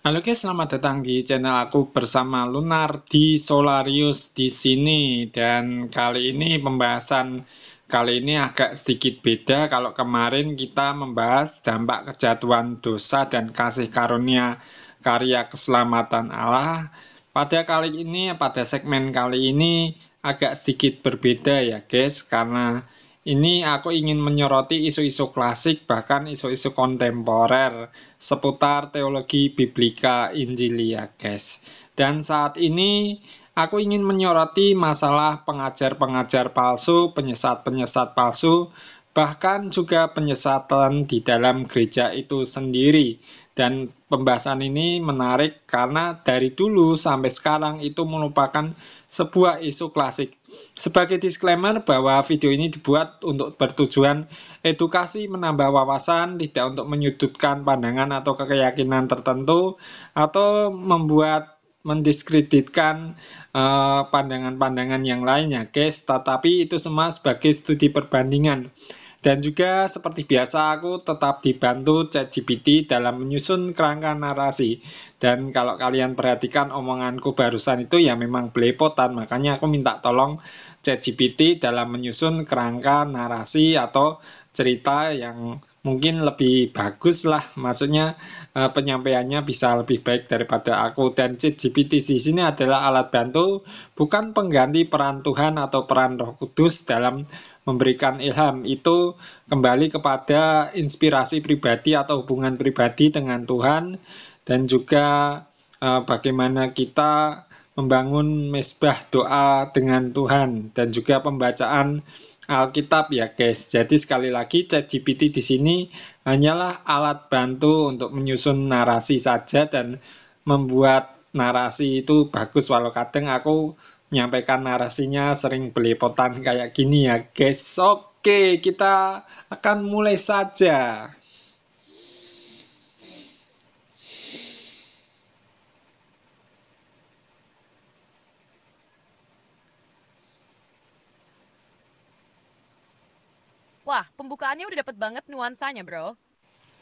Halo guys, selamat datang di channel aku bersama Lunar di Solarius di sini. Dan kali ini agak sedikit beda. Kalau kemarin kita membahas dampak kejatuhan dosa dan kasih karunia karya keselamatan Allah. Pada segmen kali ini agak sedikit berbeda ya guys, karena ini aku ingin menyoroti isu-isu klasik bahkan isu-isu kontemporer seputar teologi biblika Injilia, guys. Dan saat ini aku ingin menyoroti masalah pengajar-pengajar palsu, penyesat-penyesat palsu, bahkan juga penyesatan di dalam gereja itu sendiri. Dan pembahasan ini menarik karena dari dulu sampai sekarang itu merupakan sebuah isu klasik. Sebagai disclaimer bahwa video ini dibuat untuk bertujuan edukasi, menambah wawasan, tidak untuk menyudutkan pandangan atau keyakinan tertentu, atau mendiskreditkan pandangan-pandangan yang lainnya, guys. Tetapi itu semua sebagai studi perbandingan. Dan juga seperti biasa aku tetap dibantu ChatGPT dalam menyusun kerangka narasi. Dan kalau kalian perhatikan omonganku barusan itu ya memang belepotan, makanya aku minta tolong ChatGPT dalam menyusun kerangka narasi atau cerita yang mungkin lebih bagus lah, maksudnya penyampaiannya bisa lebih baik daripada aku. Dan ChatGPT di sini adalah alat bantu, bukan pengganti peran Tuhan atau peran Roh Kudus dalam memberikan ilham. Itu kembali kepada inspirasi pribadi atau hubungan pribadi dengan Tuhan, dan juga bagaimana kita membangun mesbah doa dengan Tuhan, dan juga pembacaan Alkitab ya guys. Jadi sekali lagi ChatGPT di sini hanyalah alat bantu untuk menyusun narasi saja dan membuat narasi itu bagus, walau kadang aku menyampaikan narasinya sering belepotan kayak gini ya guys. Oke, kita akan mulai saja. Wah, pembukaannya udah dapet banget nuansanya, bro.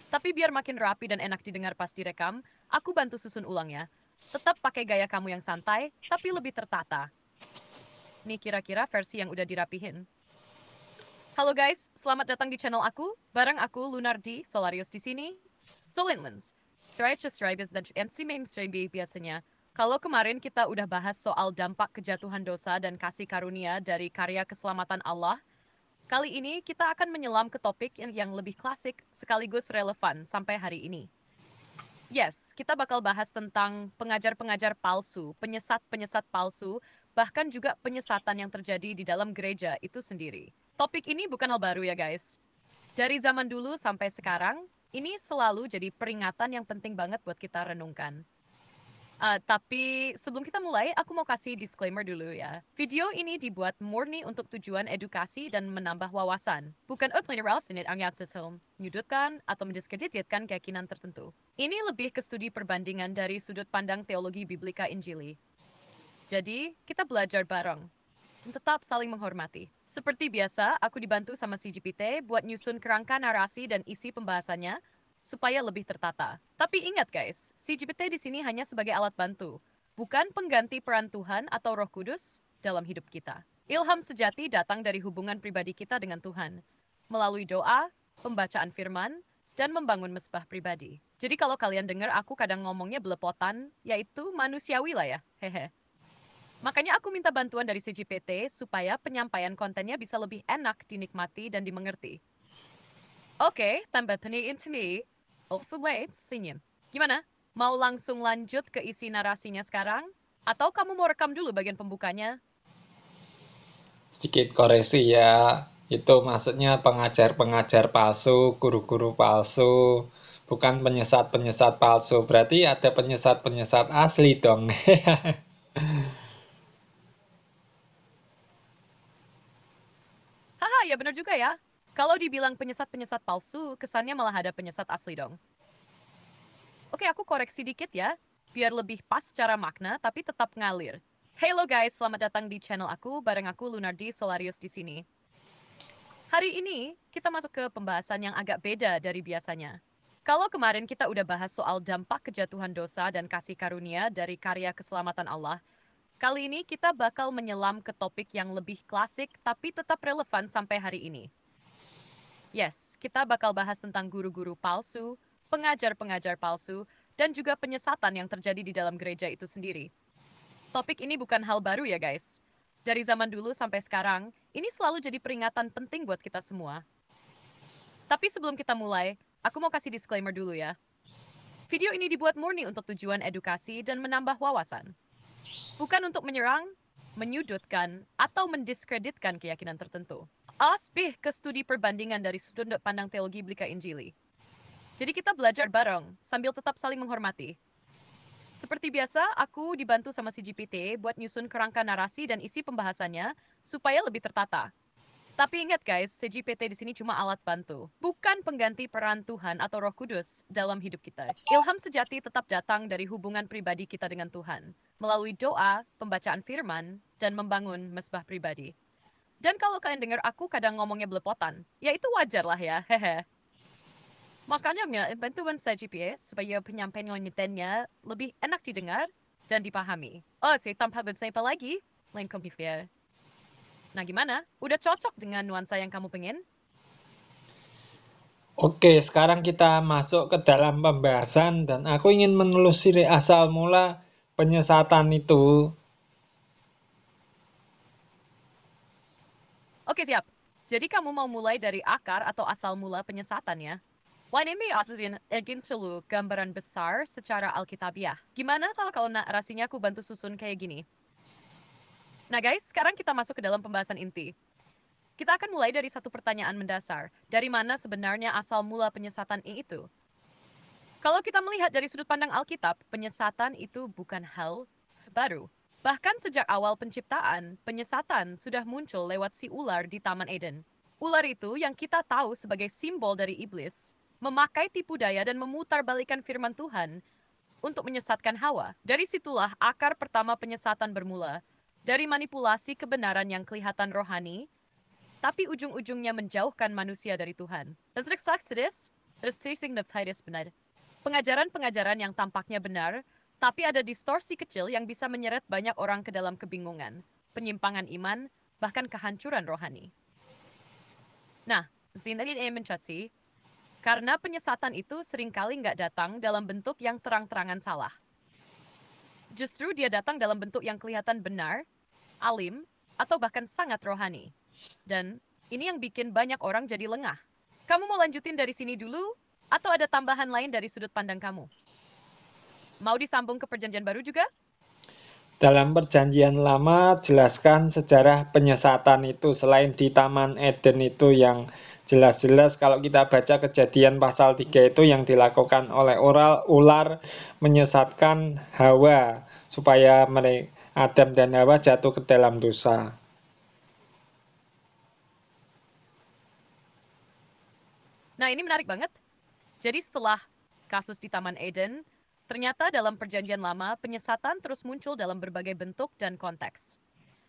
Tapi biar makin rapi dan enak didengar pas direkam, aku bantu susun ulang ya. Tetap pakai gaya kamu yang santai, tapi lebih tertata. Nih kira-kira versi yang udah dirapihin. Halo guys, selamat datang di channel aku. Bareng aku Lunardi, Solarius di sini. Solentlands. Strides dan NC mainstream biasanya. Kalau kemarin kita udah bahas soal dampak kejatuhan dosa dan kasih karunia dari karya keselamatan Allah, kali ini kita akan menyelam ke topik yang lebih klasik sekaligus relevan sampai hari ini. Yes, kita bakal bahas tentang pengajar-pengajar palsu, penyesat-penyesat palsu, bahkan juga penyesatan yang terjadi di dalam gereja itu sendiri. Topik ini bukan hal baru ya guys. Dari zaman dulu sampai sekarang, ini selalu jadi peringatan yang penting banget buat kita renungkan. Tapi sebelum kita mulai, aku mau kasih disclaimer dulu ya. Video ini dibuat murni untuk tujuan edukasi dan menambah wawasan. Bukan sinit ang home, menyudutkan atau mendiskreditkan keyakinan tertentu. Ini lebih ke studi perbandingan dari sudut pandang teologi biblika Injili. Jadi, kita belajar bareng. Dan tetap saling menghormati. Seperti biasa, aku dibantu sama si GPT buat nyusun kerangka narasi dan isi pembahasannya supaya lebih tertata. Tapi ingat guys, si GPT di sini hanya sebagai alat bantu, bukan pengganti peran Tuhan atau Roh Kudus dalam hidup kita. Ilham sejati datang dari hubungan pribadi kita dengan Tuhan, melalui doa, pembacaan firman, dan membangun mesbah pribadi. Jadi kalau kalian dengar aku kadang ngomongnya belepotan, yaitu manusiawi lah ya, hehe. Makanya aku minta bantuan dari CGPT supaya penyampaian kontennya bisa lebih enak dinikmati dan dimengerti. Oke, tambah taniin sini. Wait, senyum. Gimana? Mau langsung lanjut ke isi narasinya sekarang? Atau kamu mau rekam dulu bagian pembukanya? Sedikit koreksi ya, itu maksudnya pengajar-pengajar palsu, guru-guru palsu, bukan penyesat-penyesat palsu. Berarti ada penyesat-penyesat asli dong. Haha, ya benar juga ya. Kalau dibilang penyesat-penyesat palsu, kesannya malah ada penyesat asli dong. Oke, aku koreksi dikit ya, biar lebih pas secara makna tapi tetap ngalir. Halo guys, selamat datang di channel aku, bareng aku Lunardi Solarius di sini. Hari ini kita masuk ke pembahasan yang agak beda dari biasanya. Kalau kemarin kita udah bahas soal dampak kejatuhan dosa dan kasih karunia dari karya keselamatan Allah, kali ini kita bakal menyelam ke topik yang lebih klasik tapi tetap relevan sampai hari ini. Yes, kita bakal bahas tentang guru-guru palsu, pengajar-pengajar palsu, dan juga penyesatan yang terjadi di dalam gereja itu sendiri. Topik ini bukan hal baru ya guys. Dari zaman dulu sampai sekarang, ini selalu jadi peringatan penting buat kita semua. Tapi sebelum kita mulai, aku mau kasih disclaimer dulu ya. Video ini dibuat murni untuk tujuan edukasi dan menambah wawasan. Bukan untuk menyerang, menyudutkan, atau mendiskreditkan keyakinan tertentu. Lebih ke studi perbandingan dari sudut pandang teologi Blika Injili. Jadi kita belajar bareng, sambil tetap saling menghormati. Seperti biasa, aku dibantu sama si GPT buat nyusun kerangka narasi dan isi pembahasannya supaya lebih tertata. Tapi ingat guys, CGPT di sini cuma alat bantu, bukan pengganti peran Tuhan atau Roh Kudus dalam hidup kita. Ilham sejati tetap datang dari hubungan pribadi kita dengan Tuhan, melalui doa, pembacaan firman, dan membangun mesbah pribadi. Dan kalau kalian dengar aku kadang ngomongnya belepotan, ya itu wajar lah ya, hehe. Makanya bantuan CGPS supaya penyampaian kontennya lebih enak didengar dan dipahami. Oh, saya tanpa bersiapa lagi, lain komputer. Nah gimana? Udah cocok dengan nuansa yang kamu pengen? Oke, sekarang kita masuk ke dalam pembahasan dan aku ingin menelusuri asal mula penyesatan itu. Oke siap. Jadi kamu mau mulai dari akar atau asal mula penyesatan ya? Wah ini asisin ingin selalu gambaran besar secara alkitabiah. Gimana kalau narasinya aku bantu susun kayak gini? Nah guys, sekarang kita masuk ke dalam pembahasan inti. Kita akan mulai dari satu pertanyaan mendasar. Dari mana sebenarnya asal mula penyesatan itu? Kalau kita melihat dari sudut pandang Alkitab, penyesatan itu bukan hal baru. Bahkan sejak awal penciptaan, penyesatan sudah muncul lewat si ular di Taman Eden. Ular itu yang kita tahu sebagai simbol dari iblis, memakai tipu daya dan memutarbalikkan firman Tuhan untuk menyesatkan Hawa. Dari situlah akar pertama penyesatan bermula. Dari manipulasi kebenaran yang kelihatan rohani, tapi ujung-ujungnya menjauhkan manusia dari Tuhan. Benar. Pengajaran-pengajaran yang tampaknya benar, tapi ada distorsi kecil yang bisa menyeret banyak orang ke dalam kebingungan, penyimpangan iman, bahkan kehancuran rohani. Nah, Zinedine mencari, karena penyesatan itu seringkali nggak datang dalam bentuk yang terang-terangan salah. Justru dia datang dalam bentuk yang kelihatan benar, alim, atau bahkan sangat rohani. Dan ini yang bikin banyak orang jadi lengah. Kamu mau lanjutin dari sini dulu, atau ada tambahan lain dari sudut pandang kamu? Mau disambung ke perjanjian baru juga? Dalam perjanjian lama, jelaskan sejarah penyesatan itu. Selain di Taman Eden itu yang jelas-jelas kalau kita baca Kejadian pasal 3 itu yang dilakukan oleh ular menyesatkan Hawa supaya mereka Adam dan Hawa jatuh ke dalam dosa. Nah, ini menarik banget. Jadi setelah kasus di Taman Eden, ternyata dalam perjanjian lama, penyesatan terus muncul dalam berbagai bentuk dan konteks.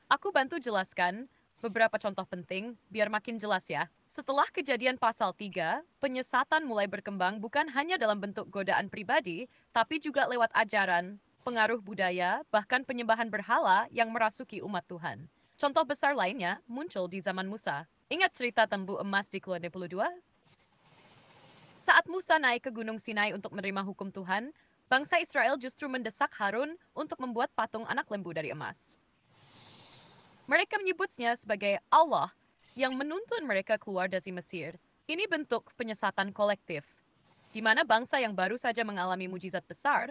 Aku bantu jelaskan beberapa contoh penting biar makin jelas ya. Setelah kejadian pasal 3, penyesatan mulai berkembang bukan hanya dalam bentuk godaan pribadi, tapi juga lewat ajaran, pengaruh budaya, bahkan penyembahan berhala yang merasuki umat Tuhan. Contoh besar lainnya muncul di zaman Musa. Ingat cerita Tembu Emas di Keluaran 22? Saat Musa naik ke Gunung Sinai untuk menerima hukum Tuhan, bangsa Israel justru mendesak Harun untuk membuat patung anak lembu dari emas. Mereka menyebutnya sebagai Allah yang menuntun mereka keluar dari Mesir. Ini bentuk penyesatan kolektif, di mana bangsa yang baru saja mengalami mujizat besar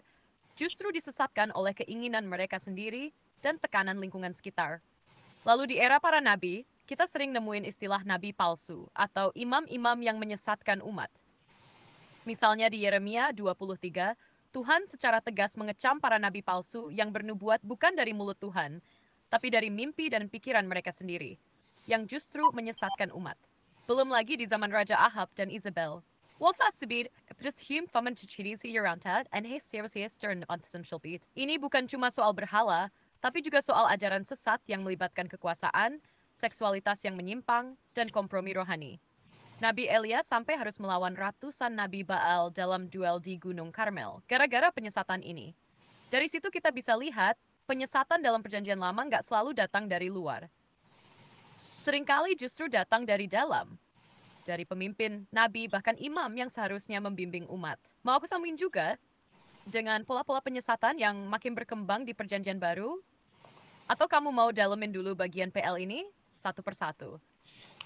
justru disesatkan oleh keinginan mereka sendiri dan tekanan lingkungan sekitar. Lalu di era para nabi, kita sering nemuin istilah nabi palsu atau imam-imam yang menyesatkan umat. Misalnya di Yeremia 23, Tuhan secara tegas mengecam para nabi palsu yang bernubuat bukan dari mulut Tuhan, tapi dari mimpi dan pikiran mereka sendiri, yang justru menyesatkan umat. Belum lagi di zaman Raja Ahab dan Isabel. Ini bukan cuma soal berhala, tapi juga soal ajaran sesat yang melibatkan kekuasaan, seksualitas yang menyimpang, dan kompromi rohani. Nabi Elia sampai harus melawan ratusan Nabi Baal dalam duel di Gunung Karmel, gara-gara penyesatan ini. Dari situ kita bisa lihat, penyesatan dalam perjanjian lama nggak selalu datang dari luar. Seringkali justru datang dari dalam. Dari pemimpin, nabi, bahkan imam yang seharusnya membimbing umat. Mau aku sambungin juga dengan pola-pola penyesatan yang makin berkembang di perjanjian baru? Atau kamu mau dalemin dulu bagian PL ini satu persatu?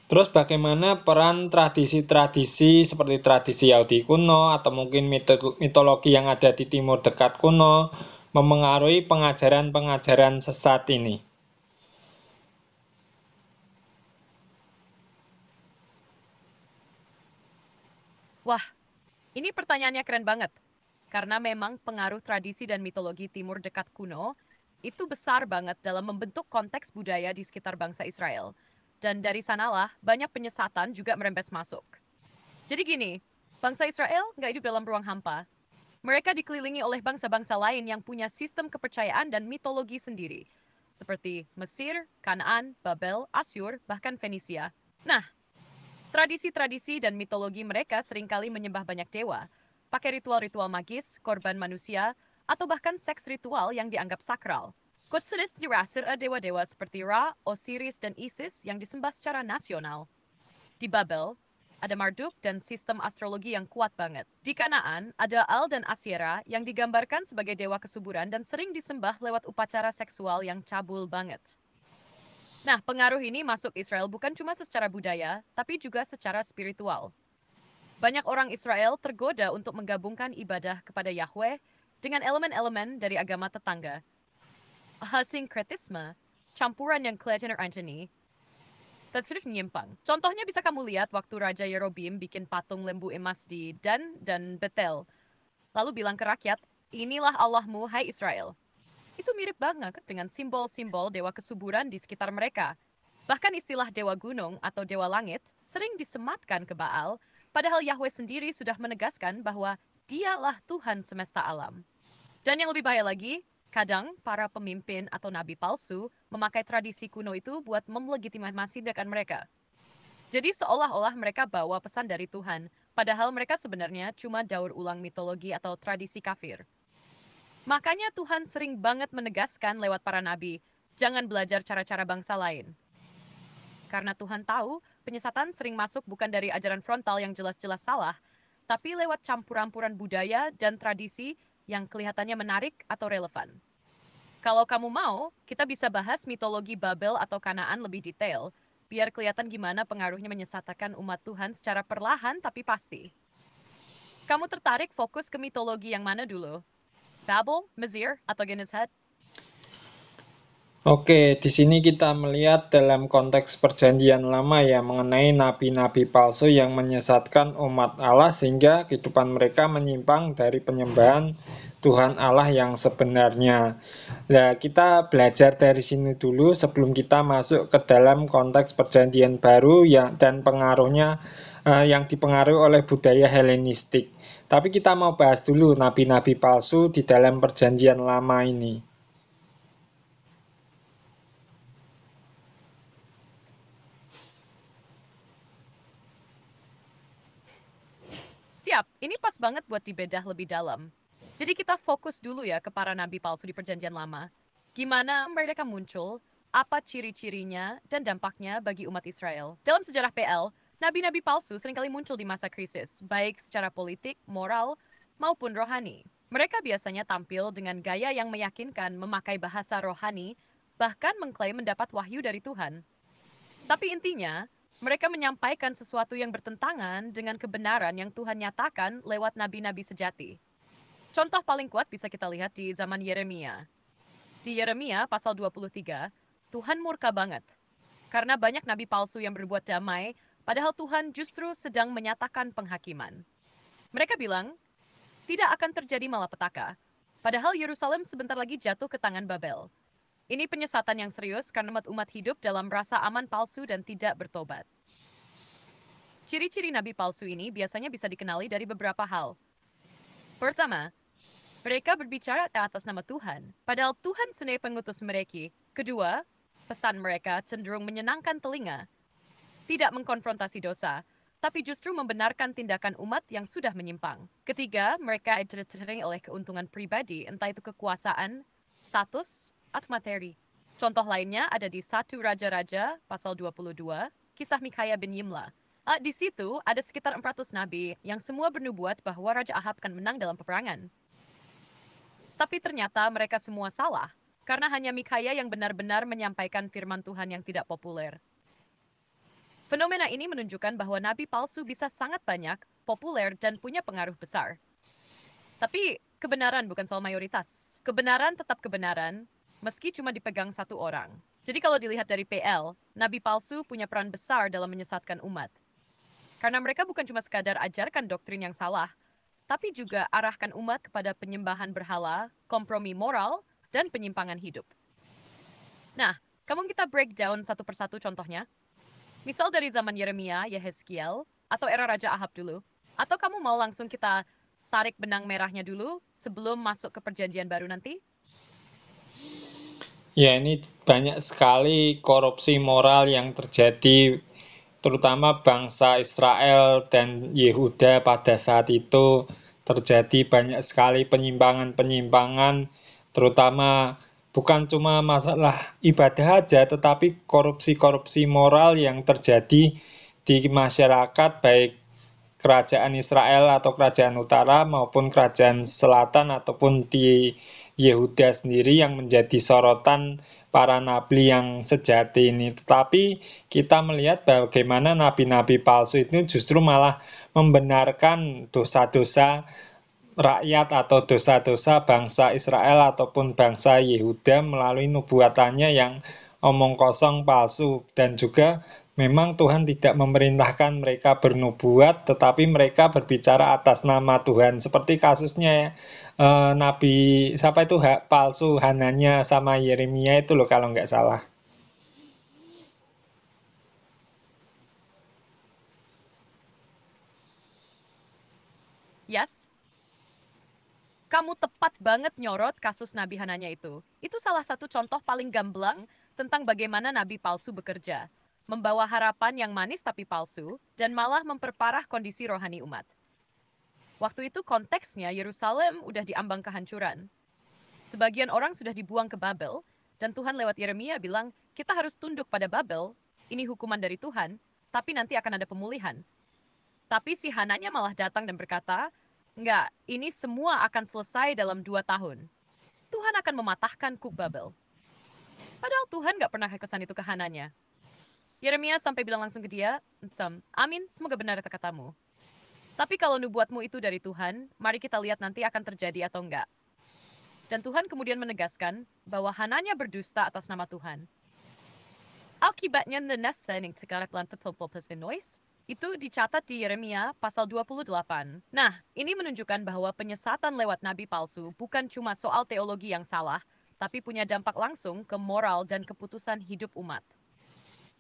Terus bagaimana peran tradisi-tradisi seperti tradisi Yahudi kuno atau mungkin mitologi yang ada di Timur Dekat kuno memengaruhi pengajaran-pengajaran sesat ini? Wah, ini pertanyaannya keren banget. Karena memang pengaruh tradisi dan mitologi Timur Dekat kuno itu besar banget dalam membentuk konteks budaya di sekitar bangsa Israel. Dan dari sanalah banyak penyesatan juga merembes masuk. Jadi gini, bangsa Israel nggak hidup dalam ruang hampa. Mereka dikelilingi oleh bangsa-bangsa lain yang punya sistem kepercayaan dan mitologi sendiri. Seperti Mesir, Kanaan, Babel, Asyur, bahkan Fenisia. Nah, tradisi-tradisi dan mitologi mereka seringkali menyembah banyak dewa, pakai ritual-ritual magis, korban manusia, atau bahkan seks ritual yang dianggap sakral. Khusus dirasir dewa-dewa seperti Ra, Osiris, dan Isis yang disembah secara nasional. Di Babel, ada Marduk dan sistem astrologi yang kuat banget. Di Kanaan, ada Al dan Asyera yang digambarkan sebagai dewa kesuburan dan sering disembah lewat upacara seksual yang cabul banget. Nah, pengaruh ini masuk Israel bukan cuma secara budaya, tapi juga secara spiritual. Banyak orang Israel tergoda untuk menggabungkan ibadah kepada Yahweh dengan elemen-elemen dari agama tetangga. Sinkretisme, campuran yang kelihatan Anthony, tersudah menyimpang. Contohnya bisa kamu lihat waktu Raja Yerobeam bikin patung lembu emas di Dan dan Betel. Lalu bilang ke rakyat, inilah Allahmu, hai Israel. Itu mirip banget dengan simbol-simbol dewa kesuburan di sekitar mereka. Bahkan istilah dewa gunung atau dewa langit sering disematkan ke Baal, padahal Yahweh sendiri sudah menegaskan bahwa dialah Tuhan semesta alam. Dan yang lebih bahaya lagi, kadang para pemimpin atau nabi palsu memakai tradisi kuno itu buat melegitimasi tindakan mereka. Jadi seolah-olah mereka bawa pesan dari Tuhan, padahal mereka sebenarnya cuma daur ulang mitologi atau tradisi kafir. Makanya Tuhan sering banget menegaskan lewat para nabi, jangan belajar cara-cara bangsa lain. Karena Tuhan tahu, penyesatan sering masuk bukan dari ajaran frontal yang jelas-jelas salah, tapi lewat campur-campuran budaya dan tradisi yang kelihatannya menarik atau relevan. Kalau kamu mau, kita bisa bahas mitologi Babel atau Kanaan lebih detail, biar kelihatan gimana pengaruhnya menyesatkan umat Tuhan secara perlahan tapi pasti. Kamu tertarik fokus ke mitologi yang mana dulu? Babel, Mesir, atau Genesaret? Oke, di sini kita melihat dalam konteks perjanjian lama ya mengenai nabi-nabi palsu yang menyesatkan umat Allah sehingga kehidupan mereka menyimpang dari penyembahan Tuhan Allah yang sebenarnya. Nah, kita belajar dari sini dulu sebelum kita masuk ke dalam konteks perjanjian baru yang dan pengaruhnya yang dipengaruhi oleh budaya Helenistik. Tapi kita mau bahas dulu nabi-nabi palsu di dalam perjanjian lama ini. Siap, ini pas banget buat dibedah lebih dalam. Jadi kita fokus dulu ya ke para nabi palsu di perjanjian lama. Gimana mereka muncul, apa ciri-cirinya, dan dampaknya bagi umat Israel. Dalam sejarah PL, nabi-nabi palsu seringkali muncul di masa krisis, baik secara politik, moral, maupun rohani. Mereka biasanya tampil dengan gaya yang meyakinkan memakai bahasa rohani, bahkan mengklaim mendapat wahyu dari Tuhan. Tapi intinya, mereka menyampaikan sesuatu yang bertentangan dengan kebenaran yang Tuhan nyatakan lewat nabi-nabi sejati. Contoh paling kuat bisa kita lihat di zaman Yeremia. Di Yeremia pasal 23, Tuhan murka banget. Karena banyak nabi palsu yang berbuat damai, padahal Tuhan justru sedang menyatakan penghakiman. Mereka bilang, tidak akan terjadi malapetaka. Padahal Yerusalem sebentar lagi jatuh ke tangan Babel. Ini penyesatan yang serius karena umat hidup dalam rasa aman palsu dan tidak bertobat. Ciri-ciri nabi palsu ini biasanya bisa dikenali dari beberapa hal. Pertama, mereka berbicara atas nama Tuhan, padahal Tuhan sendiri pengutus mereka. Kedua, pesan mereka cenderung menyenangkan telinga, tidak mengkonfrontasi dosa, tapi justru membenarkan tindakan umat yang sudah menyimpang. Ketiga, mereka tertering oleh keuntungan pribadi, entah itu kekuasaan, status, atau materi. Contoh lainnya ada di 1 Raja-Raja pasal 22, kisah Mikaya bin Yimla. Di situ ada sekitar 400 nabi yang semua bernubuat bahwa Raja Ahab akan menang dalam peperangan. Tapi ternyata mereka semua salah, karena hanya Mikaya yang benar-benar menyampaikan firman Tuhan yang tidak populer. Fenomena ini menunjukkan bahwa nabi palsu bisa sangat banyak, populer, dan punya pengaruh besar. Tapi kebenaran bukan soal mayoritas. Kebenaran tetap kebenaran, meski cuma dipegang satu orang. Jadi kalau dilihat dari PL, nabi palsu punya peran besar dalam menyesatkan umat. Karena mereka bukan cuma sekadar ajarkan doktrin yang salah, tapi juga arahkan umat kepada penyembahan berhala, kompromi moral, dan penyimpangan hidup. Nah, kamu kita breakdown satu persatu contohnya. Misal dari zaman Yeremia, Yehezkiel, atau era Raja Ahab dulu. Atau kamu mau langsung kita tarik benang merahnya dulu sebelum masuk ke perjanjian baru nanti? Ya, ini banyak sekali korupsi moral yang terjadi, terutama bangsa Israel dan Yehuda pada saat itu terjadi banyak sekali penyimpangan-penyimpangan, terutama bukan cuma masalah ibadah aja, tetapi korupsi-korupsi moral yang terjadi di masyarakat, baik kerajaan Israel atau kerajaan utara maupun kerajaan selatan ataupun di Yehuda sendiri yang menjadi sorotan para nabi yang sejati ini. Tetapi kita melihat bagaimana nabi-nabi palsu itu justru malah membenarkan dosa-dosa rakyat atau dosa-dosa bangsa Israel ataupun bangsa Yehuda melalui nubuatannya yang omong kosong palsu, dan juga memang Tuhan tidak memerintahkan mereka bernubuat tetapi mereka berbicara atas nama Tuhan, seperti kasusnya ya, Nabi siapa itu palsu Hananya sama Yeremia itu loh kalau nggak salah. Yes, kamu tepat banget nyorot kasus Nabi Hananya itu. Itu salah satu contoh paling gamblang tentang bagaimana nabi palsu bekerja. Membawa harapan yang manis tapi palsu, dan malah memperparah kondisi rohani umat. Waktu itu konteksnya Yerusalem udah diambang kehancuran. Sebagian orang sudah dibuang ke Babel, dan Tuhan lewat Yeremia bilang, kita harus tunduk pada Babel, ini hukuman dari Tuhan, tapi nanti akan ada pemulihan. Tapi si Hananya malah datang dan berkata, enggak, ini semua akan selesai dalam 2 tahun. Tuhan akan mematahkan kuk Babel. Padahal Tuhan nggak pernah kesan itu ke Hananya. Yeremia sampai bilang langsung ke dia, amin, semoga benar kata-katamu. Tapi kalau nubuatmu itu dari Tuhan, mari kita lihat nanti akan terjadi atau enggak. Dan Tuhan kemudian menegaskan bahwa Hananya berdusta atas nama Tuhan. Akibatnya nasa yang sekarang noise itu dicatat di Yeremia pasal 28. Nah, ini menunjukkan bahwa penyesatan lewat nabi palsu bukan cuma soal teologi yang salah, tapi punya dampak langsung ke moral dan keputusan hidup umat.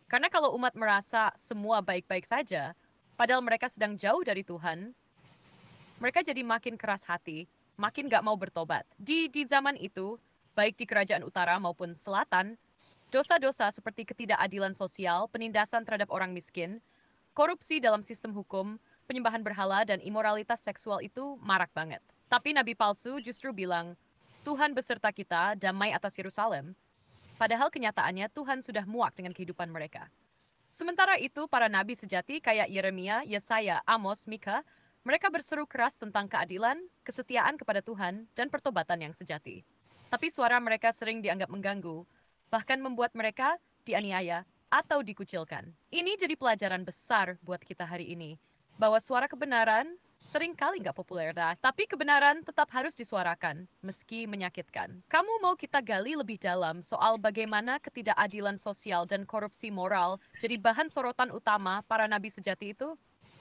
Karena kalau umat merasa semua baik-baik saja, padahal mereka sedang jauh dari Tuhan, mereka jadi makin keras hati, makin gak mau bertobat. Di zaman itu, baik di kerajaan utara maupun selatan, dosa-dosa seperti ketidakadilan sosial, penindasan terhadap orang miskin, korupsi dalam sistem hukum, penyembahan berhala, dan imoralitas seksual itu marak banget. Tapi nabi palsu justru bilang, Tuhan beserta kita, damai atas Yerusalem. Padahal kenyataannya Tuhan sudah muak dengan kehidupan mereka. Sementara itu, para nabi sejati kayak Yeremia, Yesaya, Amos, Mika, mereka berseru keras tentang keadilan, kesetiaan kepada Tuhan, dan pertobatan yang sejati. Tapi suara mereka sering dianggap mengganggu, bahkan membuat mereka dianiaya atau dikucilkan. Ini jadi pelajaran besar buat kita hari ini, bahwa suara kebenaran sering kali nggak populer dah, tapi kebenaran tetap harus disuarakan, meski menyakitkan. Kamu mau kita gali lebih dalam soal bagaimana ketidakadilan sosial dan korupsi moral jadi bahan sorotan utama para nabi sejati itu?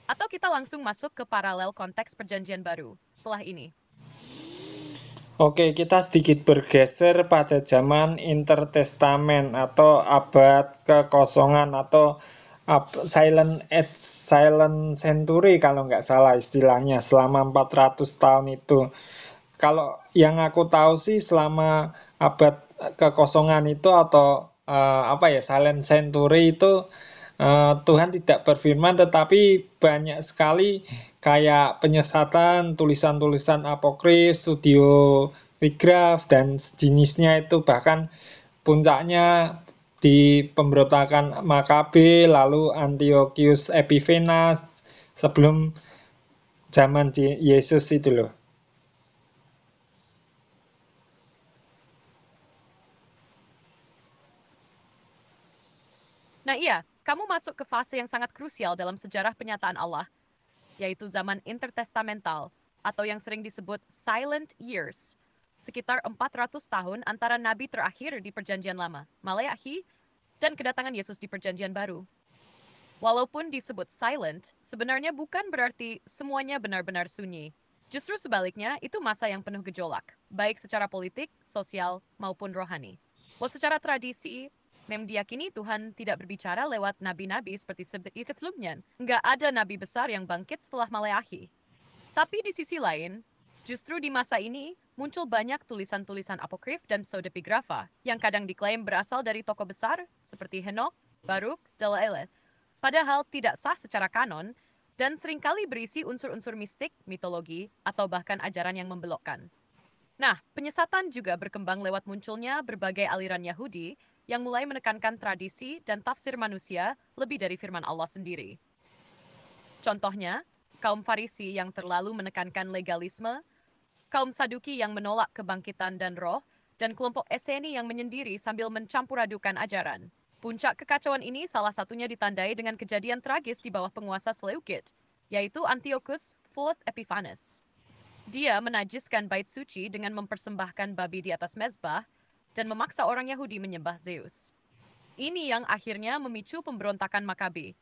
Atau kita langsung masuk ke paralel konteks perjanjian baru setelah ini? Oke, kita sedikit bergeser pada zaman intertestamen atau abad kekosongan atau silent age, silent century kalau nggak salah istilahnya, selama 400 tahun itu. Kalau yang aku tahu sih selama abad kekosongan itu atau apa ya, silent century itu Tuhan tidak berfirman, tetapi banyak sekali kayak penyesatan, tulisan-tulisan apokrif, studiografi dan sejenisnya itu, bahkan puncaknya di pemberontakan Makabe, lalu Antiochus Epiphanes sebelum zaman Yesus itu loh. Nah iya, kamu masuk ke fase yang sangat krusial dalam sejarah penyataan Allah, yaitu zaman intertestamental, atau yang sering disebut silent years, sekitar 400 tahun antara nabi terakhir di Perjanjian Lama, Maleakhi, dan kedatangan Yesus di Perjanjian Baru. Walaupun disebut silent, sebenarnya bukan berarti semuanya benar-benar sunyi. Justru sebaliknya, itu masa yang penuh gejolak, baik secara politik, sosial, maupun rohani. Secara tradisi, diyakini Tuhan tidak berbicara lewat nabi-nabi seperti sebelumnya. Nggak ada nabi besar yang bangkit setelah Maleakhi. Tapi di sisi lain, justru di masa ini muncul banyak tulisan-tulisan apokrif dan pseudepigrafa yang kadang diklaim berasal dari tokoh besar seperti Henokh, Baruk, Dalael, padahal tidak sah secara kanon dan seringkali berisi unsur-unsur mistik, mitologi, atau bahkan ajaran yang membelokkan. Nah, penyesatan juga berkembang lewat munculnya berbagai aliran Yahudi yang mulai menekankan tradisi dan tafsir manusia lebih dari firman Allah sendiri. Contohnya, kaum Farisi yang terlalu menekankan legalisme, kaum Saduki yang menolak kebangkitan dan roh, dan kelompok Eseni yang menyendiri sambil mencampur adukan ajaran. Puncak kekacauan ini salah satunya ditandai dengan kejadian tragis di bawah penguasa Seleukid, yaitu Antiochus IV Epiphanes. Dia menajiskan bait suci dengan mempersembahkan babi di atas mezbah dan memaksa orang Yahudi menyembah Zeus. Ini yang akhirnya memicu pemberontakan Makabe,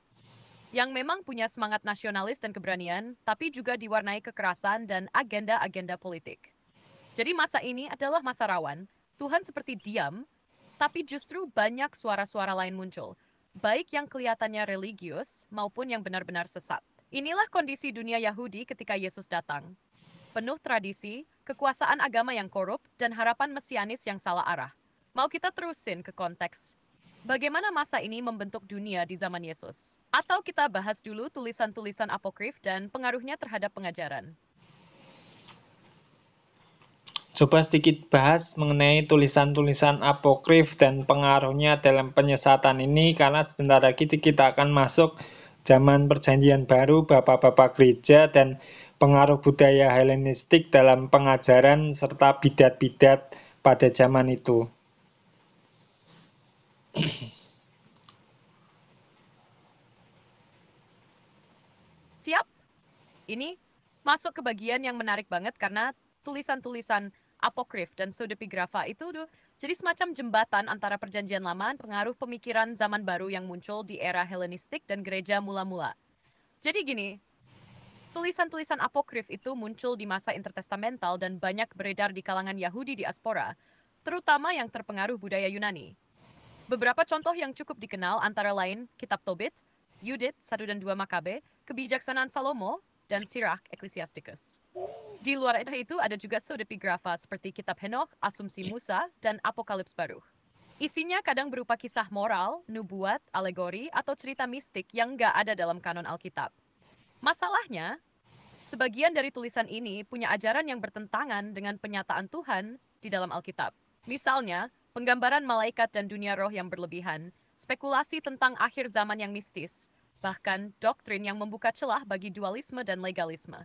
yang memang punya semangat nasionalis dan keberanian, tapi juga diwarnai kekerasan dan agenda-agenda politik. Jadi masa ini adalah masa rawan, Tuhan seperti diam, tapi justru banyak suara-suara lain muncul, baik yang kelihatannya religius maupun yang benar-benar sesat. Inilah kondisi dunia Yahudi ketika Yesus datang. Penuh tradisi, kekuasaan agama yang korup, dan harapan mesianis yang salah arah. Mau kita terusin ke konteks bagaimana masa ini membentuk dunia di zaman Yesus? Atau kita bahas dulu tulisan-tulisan apokrif dan pengaruhnya terhadap pengajaran? Coba sedikit bahas mengenai tulisan-tulisan apokrif dan pengaruhnya dalam penyesatan ini, karena sebentar lagi kita akan masuk zaman Perjanjian Baru, bapak-bapak gereja, dan pengaruh budaya Helenistik dalam pengajaran serta bidat-bidat pada zaman itu. Siap? Ini masuk ke bagian yang menarik banget karena tulisan-tulisan apokrif dan pseudepigrafa itu jadi semacam jembatan antara Perjanjian Lama dan pengaruh pemikiran zaman baru yang muncul di era Helenistik dan gereja mula-mula. Jadi gini, tulisan-tulisan apokrif itu muncul di masa intertestamental dan banyak beredar di kalangan Yahudi diaspora, terutama yang terpengaruh budaya Yunani. Beberapa contoh yang cukup dikenal antara lain Kitab Tobit, Yudit 1 dan 2 Makabe, Kebijaksanaan Salomo, dan Sirach Ecclesiasticus. Di luar itu ada juga pseudepigrafa seperti Kitab Henokh, Asumsi Musa, dan Apokalips Baruch. Isinya kadang berupa kisah moral, nubuat, alegori, atau cerita mistik yang nggak ada dalam kanon Alkitab. Masalahnya, sebagian dari tulisan ini punya ajaran yang bertentangan dengan penyataan Tuhan di dalam Alkitab. Misalnya, penggambaran malaikat dan dunia roh yang berlebihan, spekulasi tentang akhir zaman yang mistis, bahkan doktrin yang membuka celah bagi dualisme dan legalisme.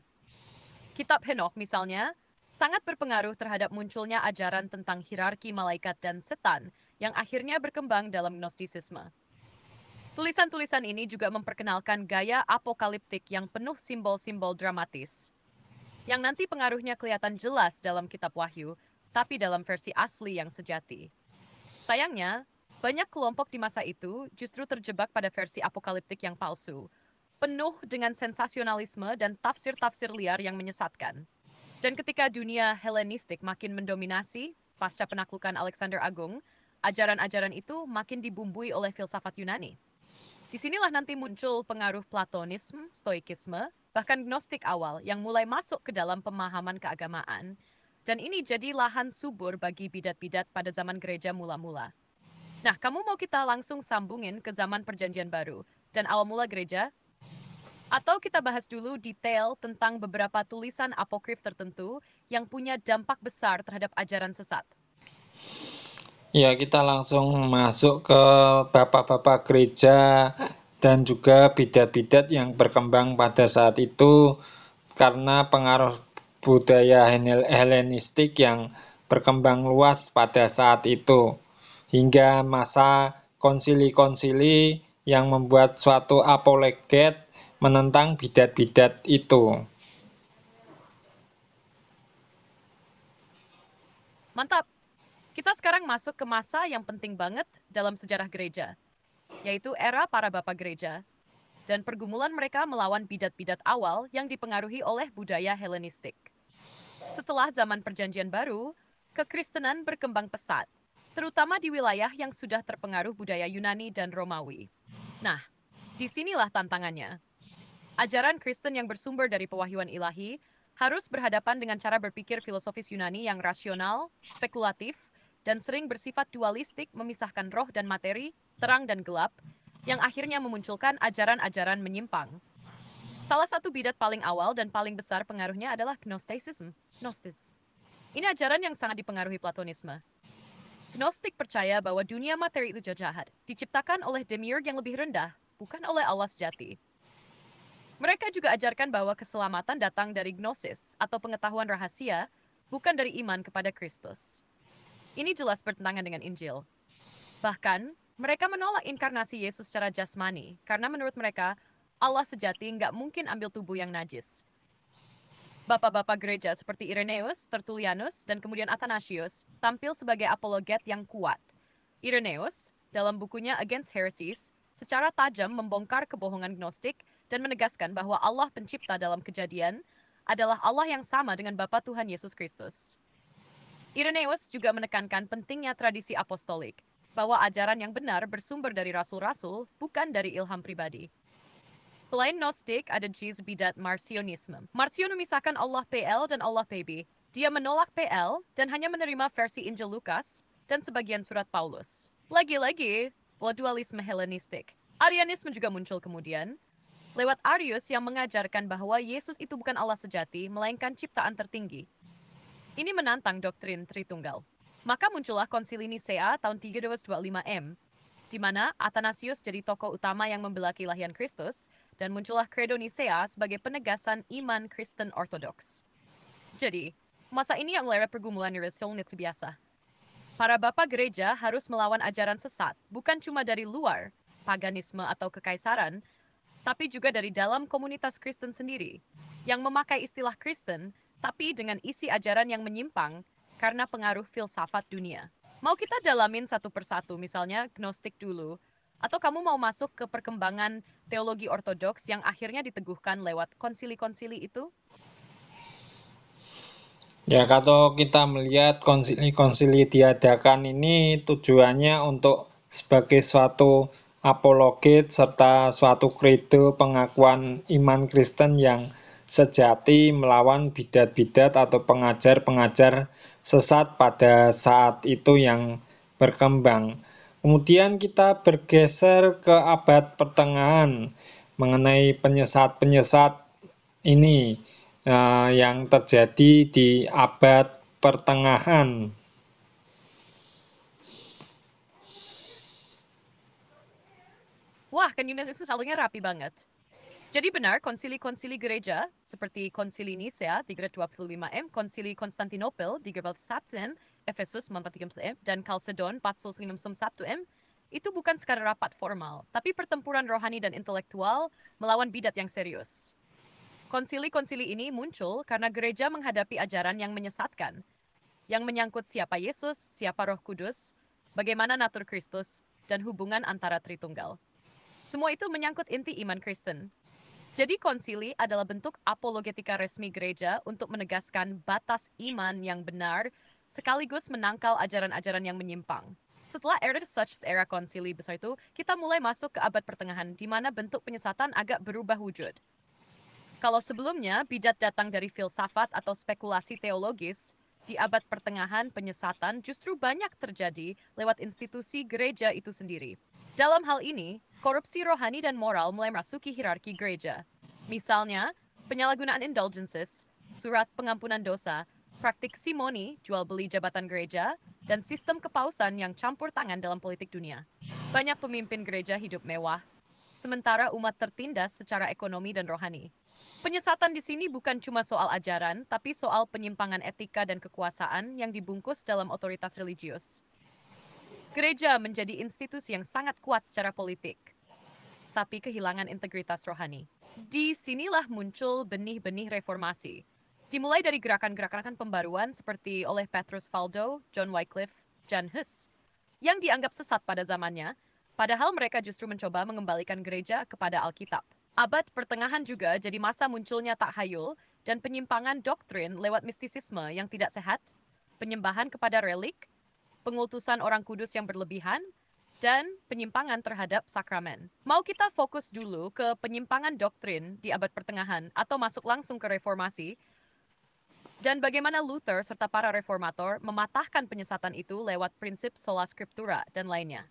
Kitab Henokh misalnya, sangat berpengaruh terhadap munculnya ajaran tentang hierarki malaikat dan setan yang akhirnya berkembang dalam Gnostisisme. Tulisan-tulisan ini juga memperkenalkan gaya apokaliptik yang penuh simbol-simbol dramatis, yang nanti pengaruhnya kelihatan jelas dalam Kitab Wahyu, tapi dalam versi asli yang sejati. Sayangnya, banyak kelompok di masa itu justru terjebak pada versi apokaliptik yang palsu, penuh dengan sensasionalisme dan tafsir-tafsir liar yang menyesatkan. Dan ketika dunia Helenistik makin mendominasi pasca penaklukan Alexander Agung, ajaran-ajaran itu makin dibumbui oleh filsafat Yunani. Disinilah nanti muncul pengaruh Platonisme, Stoikisme, bahkan Gnostik awal yang mulai masuk ke dalam pemahaman keagamaan. Dan ini jadi lahan subur bagi bidat-bidat pada zaman gereja mula-mula. Nah, kamu mau kita langsung sambungin ke zaman Perjanjian Baru, dan awal mula gereja? Atau kita bahas dulu detail tentang beberapa tulisan apokrif tertentu yang punya dampak besar terhadap ajaran sesat? Ya, kita langsung masuk ke bapak-bapak gereja dan juga bidat-bidat yang berkembang pada saat itu karena pengaruh budaya Helenistik yang berkembang luas pada saat itu, hingga masa konsili-konsili yang membuat suatu apologet menentang bidat-bidat itu. Mantap! Kita sekarang masuk ke masa yang penting banget dalam sejarah gereja, yaitu era para bapak gereja, dan pergumulan mereka melawan bidat-bidat awal yang dipengaruhi oleh budaya Helenistik. Setelah zaman Perjanjian Baru, kekristenan berkembang pesat, terutama di wilayah yang sudah terpengaruh budaya Yunani dan Romawi. Nah, disinilah tantangannya. Ajaran Kristen yang bersumber dari pewahyuan ilahi harus berhadapan dengan cara berpikir filosofis Yunani yang rasional, spekulatif, dan sering bersifat dualistik memisahkan roh dan materi, terang dan gelap, yang akhirnya memunculkan ajaran-ajaran menyimpang. Salah satu bidat paling awal dan paling besar pengaruhnya adalah Gnosticism. Gnostis. Ini ajaran yang sangat dipengaruhi Platonisme. Gnostik percaya bahwa dunia materi itu jahat, diciptakan oleh demiurge yang lebih rendah, bukan oleh Allah sejati. Mereka juga ajarkan bahwa keselamatan datang dari gnosis atau pengetahuan rahasia, bukan dari iman kepada Kristus. Ini jelas bertentangan dengan Injil. Bahkan, mereka menolak inkarnasi Yesus secara jasmani, karena menurut mereka, Allah sejati nggak mungkin ambil tubuh yang najis. Bapak-bapak gereja seperti Irenaeus, Tertullianus, dan kemudian Athanasius tampil sebagai apologet yang kuat. Irenaeus, dalam bukunya Against Heresies, secara tajam membongkar kebohongan Gnostik dan menegaskan bahwa Allah pencipta dalam Kejadian adalah Allah yang sama dengan Bapa Tuhan Yesus Kristus. Irenaeus juga menekankan pentingnya tradisi apostolik, bahwa ajaran yang benar bersumber dari rasul-rasul, bukan dari ilham pribadi. Selain Gnostik, ada juga bidat Marcionisme. Marcion memisahkan Allah PL dan Allah PB. Dia menolak PL dan hanya menerima versi Injil Lukas dan sebagian surat Paulus. Lagi-lagi, dualisme Helenistik. Arianisme juga muncul kemudian, lewat Arius yang mengajarkan bahwa Yesus itu bukan Allah sejati, melainkan ciptaan tertinggi. Ini menantang doktrin Tritunggal. Maka muncullah Konsili Nisea tahun 325 M, di mana Athanasius jadi tokoh utama yang membela keilahian Kristus, dan muncullah Credo Nicea sebagai penegasan iman Kristen Ortodoks. Jadi, masa ini yang melewat pergumulan rasional biasa. Para bapak gereja harus melawan ajaran sesat, bukan cuma dari luar, paganisme atau kekaisaran, tapi juga dari dalam komunitas Kristen sendiri, yang memakai istilah Kristen, tapi dengan isi ajaran yang menyimpang karena pengaruh filsafat dunia. Mau kita dalamin satu persatu, misalnya Gnostik dulu, atau kamu mau masuk ke perkembangan teologi ortodoks yang akhirnya diteguhkan lewat konsili-konsili itu? Ya, kalau kita melihat konsili-konsili diadakan ini tujuannya untuk sebagai suatu apologet serta suatu kredo pengakuan iman Kristen yang sejati melawan bidat-bidat atau pengajar-pengajar sesat pada saat itu yang berkembang. Kemudian kita bergeser ke abad pertengahan mengenai penyesat-penyesat ini yang terjadi di abad pertengahan. Wah, kan Yunanis selalunya rapi banget. Jadi benar, konsili-konsili gereja seperti konsili Nicea 325 M, konsili Konstantinopel 301 M, Efesus 430 M, dan Chalcedon 451 M, itu bukan sekadar rapat formal, tapi pertempuran rohani dan intelektual melawan bidat yang serius. Konsili-konsili ini muncul karena gereja menghadapi ajaran yang menyesatkan, yang menyangkut siapa Yesus, siapa Roh Kudus, bagaimana natur Kristus, dan hubungan antara Tritunggal. Semua itu menyangkut inti iman Kristen. Jadi konsili adalah bentuk apologetika resmi gereja untuk menegaskan batas iman yang benar sekaligus menangkal ajaran-ajaran yang menyimpang. Setelah era such as era konsili besar itu, kita mulai masuk ke abad pertengahan di mana bentuk penyesatan agak berubah wujud. Kalau sebelumnya bidat datang dari filsafat atau spekulasi teologis, di abad pertengahan penyesatan justru banyak terjadi lewat institusi gereja itu sendiri. Dalam hal ini, korupsi rohani dan moral mulai masuki hierarki gereja. Misalnya, penyalahgunaan indulgences, surat pengampunan dosa, praktik simoni, jual beli jabatan gereja, dan sistem kepausan yang campur tangan dalam politik dunia. Banyak pemimpin gereja hidup mewah, sementara umat tertindas secara ekonomi dan rohani. Penyesatan di sini bukan cuma soal ajaran, tapi soal penyimpangan etika dan kekuasaan yang dibungkus dalam otoritas religius. Gereja menjadi institusi yang sangat kuat secara politik, tapi kehilangan integritas rohani. Di sinilah muncul benih-benih reformasi. Dimulai dari gerakan-gerakan pembaruan seperti oleh Petrus Faldo, John Wycliffe, Jan Hus, yang dianggap sesat pada zamannya, padahal mereka justru mencoba mengembalikan gereja kepada Alkitab. Abad pertengahan juga jadi masa munculnya takhayul dan penyimpangan doktrin lewat mistisisme yang tidak sehat, penyembahan kepada relik, pengultusan orang kudus yang berlebihan, dan penyimpangan terhadap sakramen. Mau kita fokus dulu ke penyimpangan doktrin di abad pertengahan atau masuk langsung ke reformasi, dan bagaimana Luther serta para reformator mematahkan penyesatan itu lewat prinsip sola scriptura dan lainnya.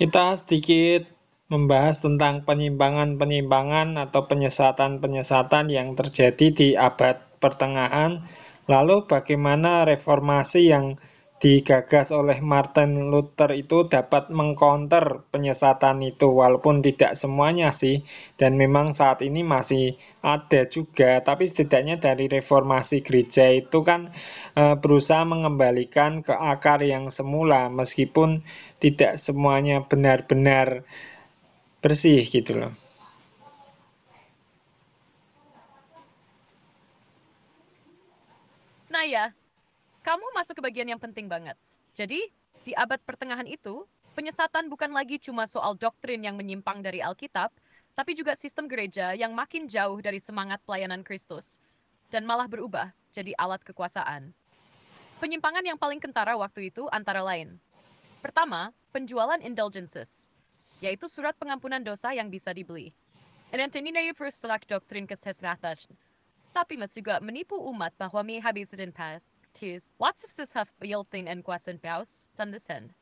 Kita sedikit membahas tentang penyimpangan-penyimpangan atau penyesatan-penyesatan yang terjadi di abad pertengahan, lalu bagaimana reformasi yang digagas oleh Martin Luther itu dapat mengcounter penyesatan itu, walaupun tidak semuanya sih, dan memang saat ini masih ada juga, tapi setidaknya dari reformasi gereja itu kan berusaha mengembalikan ke akar yang semula, meskipun tidak semuanya benar-benar bersih gitu loh. Nah ya, kamu masuk ke bagian yang penting banget. Jadi, di abad pertengahan itu, penyesatan bukan lagi cuma soal doktrin yang menyimpang dari Alkitab, tapi juga sistem gereja yang makin jauh dari semangat pelayanan Kristus, dan malah berubah jadi alat kekuasaan. Penyimpangan yang paling kentara waktu itu antara lain. Pertama, penjualan indulgences, yaitu surat pengampunan dosa yang bisa dibeli. Dan ini perusahaan doktrin kesehatan, tapi masih juga menipu umat bahwa may habis dan pas. Lots of have built-in and kuasan paus dan desen.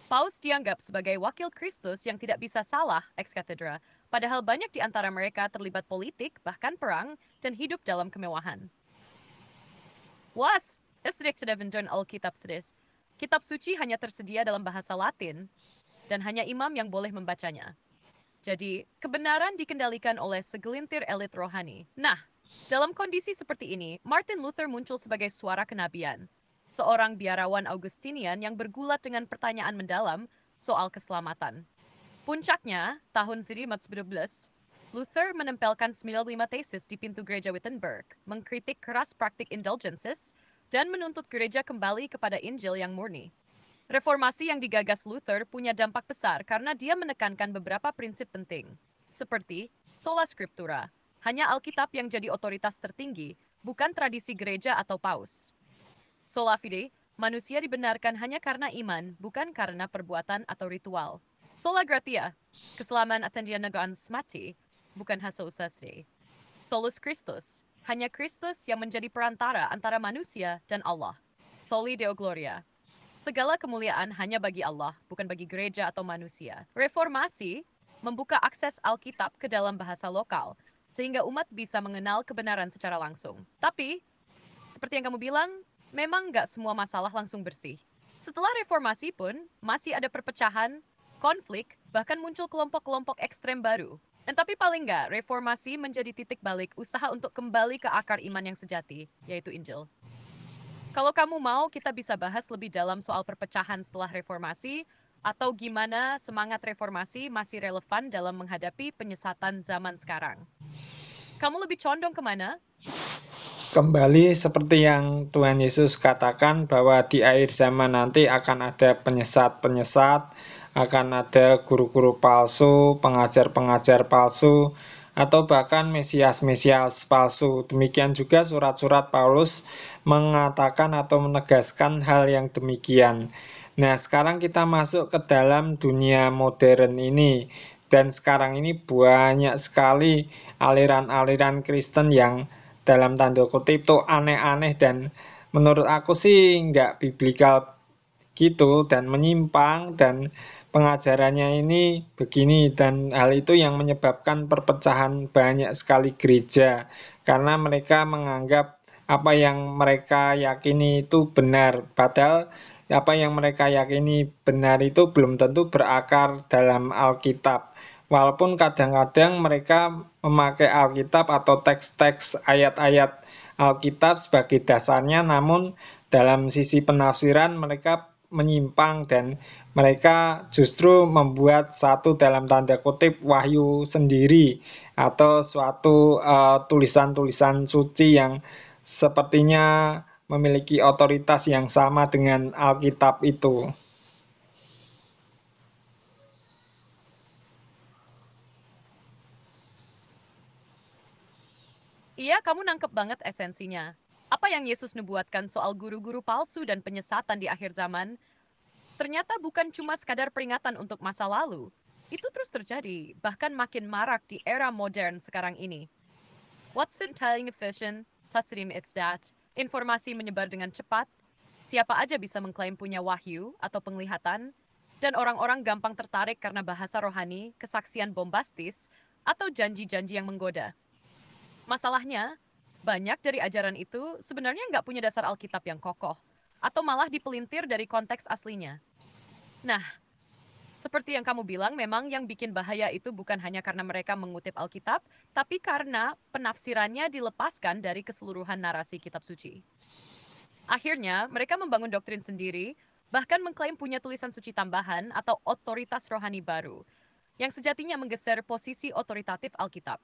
Paus dianggap sebagai wakil Kristus yang tidak bisa salah ex cathedra, padahal banyak di antara mereka terlibat politik, bahkan perang, dan hidup dalam kemewahan. Was, dan Alkitab sedis. Kitab suci hanya tersedia dalam bahasa Latin, dan hanya imam yang boleh membacanya. Jadi, kebenaran dikendalikan oleh segelintir elit rohani. Nah, dalam kondisi seperti ini, Martin Luther muncul sebagai suara kenabian. Seorang biarawan Augustinian yang bergulat dengan pertanyaan mendalam soal keselamatan. Puncaknya, tahun 1912, Luther menempelkan 95 tesis di pintu gereja Wittenberg, mengkritik keras praktik indulgences, dan menuntut gereja kembali kepada Injil yang murni. Reformasi yang digagas Luther punya dampak besar karena dia menekankan beberapa prinsip penting, seperti sola scriptura, hanya Alkitab yang jadi otoritas tertinggi, bukan tradisi gereja atau paus. Sola fide, manusia dibenarkan hanya karena iman, bukan karena perbuatan atau ritual. Sola gratia, keselamatan atendianagaan mati, bukan hasil usaha. Solus Christus, hanya Kristus yang menjadi perantara antara manusia dan Allah. Soli Deo Gloria, segala kemuliaan hanya bagi Allah, bukan bagi gereja atau manusia. Reformasi membuka akses Alkitab ke dalam bahasa lokal, sehingga umat bisa mengenal kebenaran secara langsung. Tapi, seperti yang kamu bilang, memang nggak semua masalah langsung bersih. Setelah reformasi pun, masih ada perpecahan, konflik, bahkan muncul kelompok-kelompok ekstrem baru. Dan tapi paling nggak, reformasi menjadi titik balik usaha untuk kembali ke akar iman yang sejati, yaitu Injil. Kalau kamu mau, kita bisa bahas lebih dalam soal perpecahan setelah reformasi, atau gimana semangat reformasi masih relevan dalam menghadapi penyesatan zaman sekarang. Kamu lebih condong kemana? Kembali seperti yang Tuhan Yesus katakan bahwa di akhir zaman nanti akan ada penyesat-penyesat, akan ada guru-guru palsu, pengajar-pengajar palsu, atau bahkan mesias-mesias palsu. Demikian juga surat-surat Paulus mengatakan atau menegaskan hal yang demikian. Nah, sekarang kita masuk ke dalam dunia modern ini. Dan sekarang ini banyak sekali aliran-aliran Kristen yang dalam tanda kutip itu aneh-aneh dan menurut aku sih nggak biblikal gitu dan menyimpang dan pengajarannya ini begini, dan hal itu yang menyebabkan perpecahan banyak sekali gereja karena mereka menganggap apa yang mereka yakini itu benar, padahal apa yang mereka yakini benar itu belum tentu berakar dalam Alkitab. Walaupun kadang-kadang mereka memakai Alkitab atau teks-teks ayat-ayat Alkitab sebagai dasarnya, namun dalam sisi penafsiran mereka menyimpang dan mereka justru membuat satu dalam tanda kutip wahyu sendiri atau suatu tulisan-tulisan suci yang sepertinya memiliki otoritas yang sama dengan Alkitab itu. Iya, kamu nangkep banget esensinya. Apa yang Yesus nubuatkan soal guru-guru palsu dan penyesatan di akhir zaman, ternyata bukan cuma sekadar peringatan untuk masa lalu. Itu terus terjadi, bahkan makin marak di era modern sekarang ini. What's telling efficient, tasrim it's that. Informasi menyebar dengan cepat, siapa aja bisa mengklaim punya wahyu atau penglihatan, dan orang-orang gampang tertarik karena bahasa rohani, kesaksian bombastis, atau janji-janji yang menggoda. Masalahnya, banyak dari ajaran itu sebenarnya nggak punya dasar Alkitab yang kokoh, atau malah dipelintir dari konteks aslinya. Nah, seperti yang kamu bilang, memang yang bikin bahaya itu bukan hanya karena mereka mengutip Alkitab, tapi karena penafsirannya dilepaskan dari keseluruhan narasi kitab suci. Akhirnya, mereka membangun doktrin sendiri, bahkan mengklaim punya tulisan suci tambahan atau otoritas rohani baru, yang sejatinya menggeser posisi otoritatif Alkitab.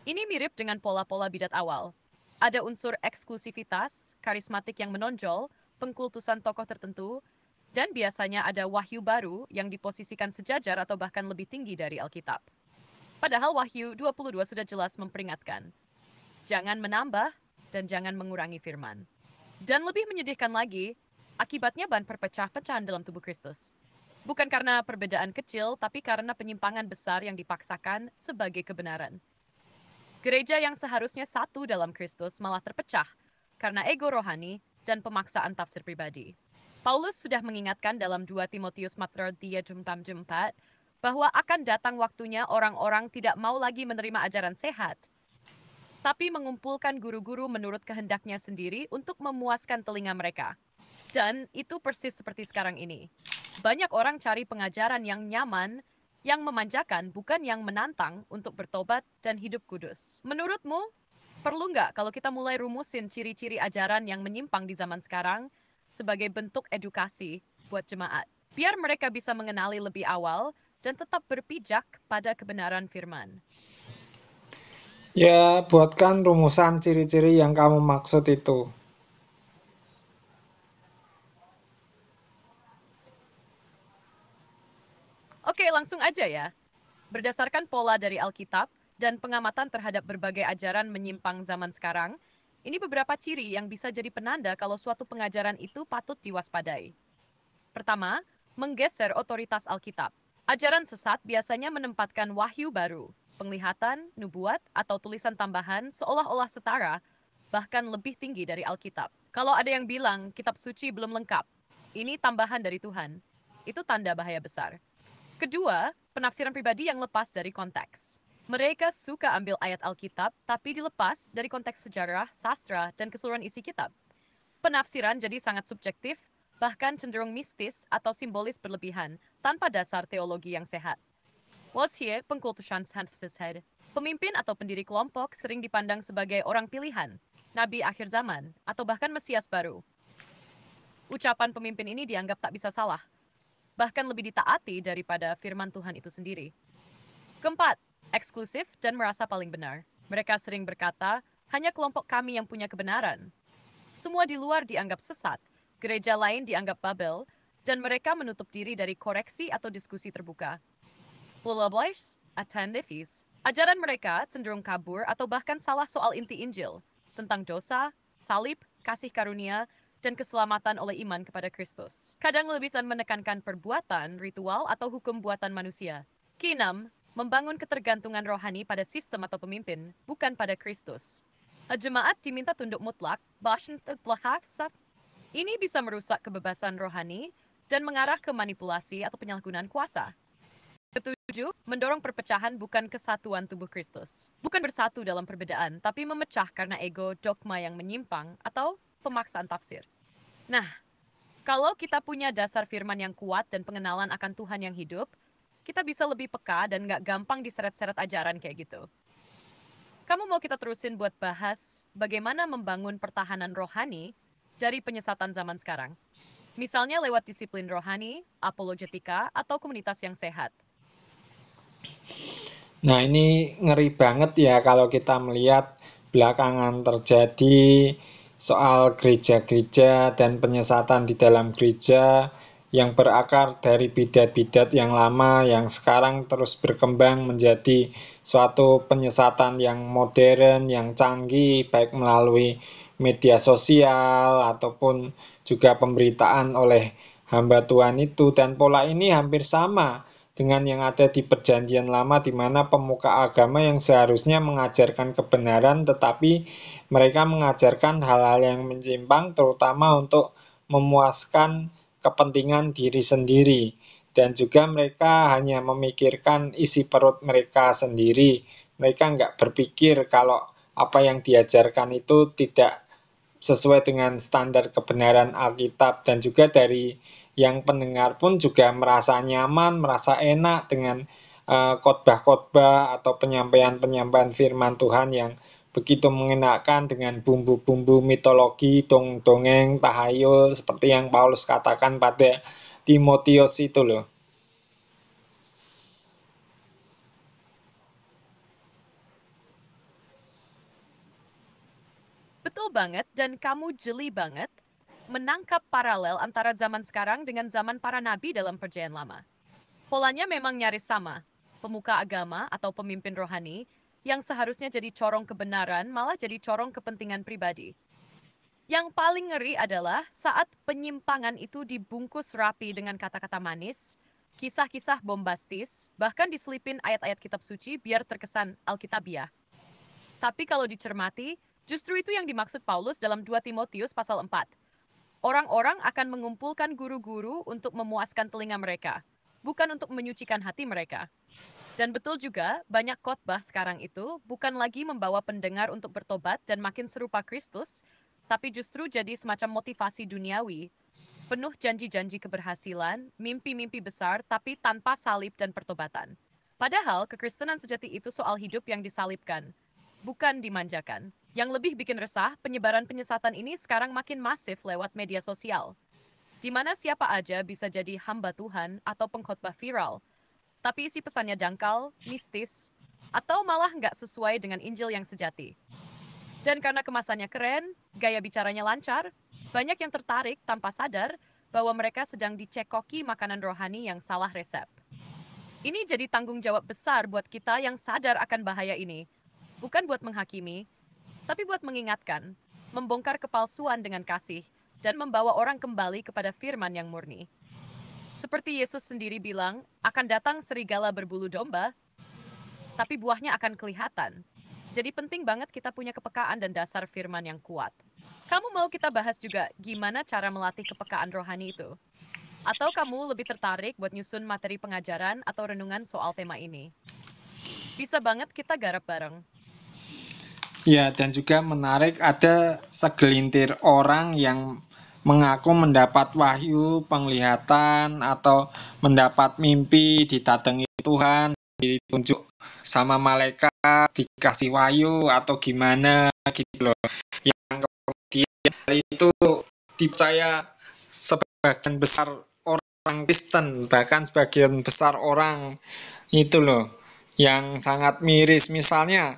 Ini mirip dengan pola-pola bidat awal. Ada unsur eksklusivitas, karismatik yang menonjol, pengkultusan tokoh tertentu, dan biasanya ada wahyu baru yang diposisikan sejajar atau bahkan lebih tinggi dari Alkitab. Padahal Wahyu 22 sudah jelas memperingatkan, jangan menambah dan jangan mengurangi firman. Dan lebih menyedihkan lagi, akibatnya ban perpecah-pecahan dalam tubuh Kristus. Bukan karena perbedaan kecil, tapi karena penyimpangan besar yang dipaksakan sebagai kebenaran. Gereja yang seharusnya satu dalam Kristus malah terpecah karena ego rohani dan pemaksaan tafsir pribadi. Paulus sudah mengingatkan dalam 2 Timotius 4 bahwa akan datang waktunya orang-orang tidak mau lagi menerima ajaran sehat, tapi mengumpulkan guru-guru menurut kehendaknya sendiri untuk memuaskan telinga mereka. Dan itu persis seperti sekarang ini. Banyak orang cari pengajaran yang nyaman, yang memanjakan, bukan yang menantang untuk bertobat dan hidup kudus. Menurutmu, perlu nggak kalau kita mulai rumusin ciri-ciri ajaran yang menyimpang di zaman sekarang sebagai bentuk edukasi buat jemaat? Biar mereka bisa mengenali lebih awal dan tetap berpijak pada kebenaran firman. Ya, buatkan rumusan ciri-ciri yang kamu maksud itu. Oke, langsung aja ya. Berdasarkan pola dari Alkitab dan pengamatan terhadap berbagai ajaran menyimpang zaman sekarang, ini beberapa ciri yang bisa jadi penanda kalau suatu pengajaran itu patut diwaspadai. Pertama, menggeser otoritas Alkitab. Ajaran sesat biasanya menempatkan wahyu baru, penglihatan, nubuat, atau tulisan tambahan seolah-olah setara, bahkan lebih tinggi dari Alkitab. Kalau ada yang bilang kitab suci belum lengkap, ini tambahan dari Tuhan, itu tanda bahaya besar. Kedua, penafsiran pribadi yang lepas dari konteks. Mereka suka ambil ayat Alkitab, tapi dilepas dari konteks sejarah, sastra, dan keseluruhan isi kitab. Penafsiran jadi sangat subjektif, bahkan cenderung mistis atau simbolis berlebihan, tanpa dasar teologi yang sehat. Was here pengkultusan head. Pemimpin atau pendiri kelompok sering dipandang sebagai orang pilihan, nabi akhir zaman, atau bahkan Mesias baru. Ucapan pemimpin ini dianggap tak bisa salah, bahkan lebih ditaati daripada firman Tuhan itu sendiri. Keempat, eksklusif dan merasa paling benar. Mereka sering berkata, hanya kelompok kami yang punya kebenaran. Semua di luar dianggap sesat, gereja lain dianggap Babel, dan mereka menutup diri dari koreksi atau diskusi terbuka. Pulaboys, attendees, ajaran mereka cenderung kabur atau bahkan salah soal inti Injil, tentang dosa, salib, kasih karunia, dan keselamatan oleh iman kepada Kristus. Kadang lebih menekankan perbuatan, ritual, atau hukum buatan manusia. Keenam, membangun ketergantungan rohani pada sistem atau pemimpin, bukan pada Kristus. Jemaat diminta tunduk mutlak, ini bisa merusak kebebasan rohani dan mengarah ke manipulasi atau penyalahgunaan kuasa. Ketujuh, mendorong perpecahan bukan kesatuan tubuh Kristus. Bukan bersatu dalam perbedaan, tapi memecah karena ego, dogma yang menyimpang, atau pemaksaan tafsir. Nah, kalau kita punya dasar firman yang kuat dan pengenalan akan Tuhan yang hidup, kita bisa lebih peka dan nggak gampang diseret-seret ajaran kayak gitu. Kamu mau kita terusin buat bahas bagaimana membangun pertahanan rohani dari penyesatan zaman sekarang? Misalnya lewat disiplin rohani, apologetika, atau komunitas yang sehat. Nah, ini ngeri banget ya kalau kita melihat belakangan terjadi soal gereja-gereja dan penyesatan di dalam gereja yang berakar dari bidat-bidat yang lama yang sekarang terus berkembang menjadi suatu penyesatan yang modern, yang canggih, baik melalui media sosial ataupun juga pemberitaan oleh hamba Tuhan itu. Dan pola ini hampir sama dengan yang ada di perjanjian lama di mana pemuka agama yang seharusnya mengajarkan kebenaran tetapi mereka mengajarkan hal-hal yang menyimpang terutama untuk memuaskan kepentingan diri sendiri dan juga mereka hanya memikirkan isi perut mereka sendiri. Mereka nggak berpikir kalau apa yang diajarkan itu tidak sesuai dengan standar kebenaran Alkitab dan juga dari yang pendengar pun juga merasa nyaman, merasa enak dengan khotbah-khotbah atau penyampaian-penyampaian firman Tuhan yang begitu mengenakan dengan bumbu-bumbu mitologi, dongeng, tahayul seperti yang Paulus katakan pada Timotius itu loh. Betul banget, dan kamu jeli banget menangkap paralel antara zaman sekarang dengan zaman para nabi dalam perjanjian lama. Polanya memang nyaris sama. Pemuka agama atau pemimpin rohani yang seharusnya jadi corong kebenaran malah jadi corong kepentingan pribadi. Yang paling ngeri adalah saat penyimpangan itu dibungkus rapi dengan kata-kata manis, kisah-kisah bombastis, bahkan diselipin ayat-ayat kitab suci biar terkesan alkitabiah. Tapi kalau dicermati, justru itu yang dimaksud Paulus dalam 2 Timotius pasal 4. Orang-orang akan mengumpulkan guru-guru untuk memuaskan telinga mereka, bukan untuk menyucikan hati mereka. Dan betul juga, banyak khotbah sekarang itu bukan lagi membawa pendengar untuk bertobat dan makin serupa Kristus, tapi justru jadi semacam motivasi duniawi, penuh janji-janji keberhasilan, mimpi-mimpi besar, tapi tanpa salib dan pertobatan. Padahal, kekristenan sejati itu soal hidup yang disalibkan, bukan dimanjakan. Yang lebih bikin resah, penyebaran penyesatan ini sekarang makin masif lewat media sosial, di mana siapa aja bisa jadi hamba Tuhan atau pengkhotbah viral, tapi isi pesannya dangkal, mistis, atau malah nggak sesuai dengan Injil yang sejati. Dan karena kemasannya keren, gaya bicaranya lancar, banyak yang tertarik tanpa sadar bahwa mereka sedang dicekoki makanan rohani yang salah resep. Ini jadi tanggung jawab besar buat kita yang sadar akan bahaya ini. Bukan buat menghakimi, tapi buat mengingatkan, membongkar kepalsuan dengan kasih, dan membawa orang kembali kepada firman yang murni. Seperti Yesus sendiri bilang, akan datang serigala berbulu domba, tapi buahnya akan kelihatan. Jadi penting banget kita punya kepekaan dan dasar firman yang kuat. Kamu mau kita bahas juga gimana cara melatih kepekaan rohani itu? Atau kamu lebih tertarik buat nyusun materi pengajaran atau renungan soal tema ini? Bisa banget kita garap bareng. Ya, dan juga menarik ada segelintir orang yang mengaku mendapat wahyu, penglihatan, atau mendapat mimpi, didatangi Tuhan, ditunjuk sama malaikat, dikasih wahyu, atau gimana gitu loh. Yang kemudian hal itu dipercaya sebagian besar orang Kristen, bahkan sebagian besar orang itu loh, yang sangat miris. Misalnya,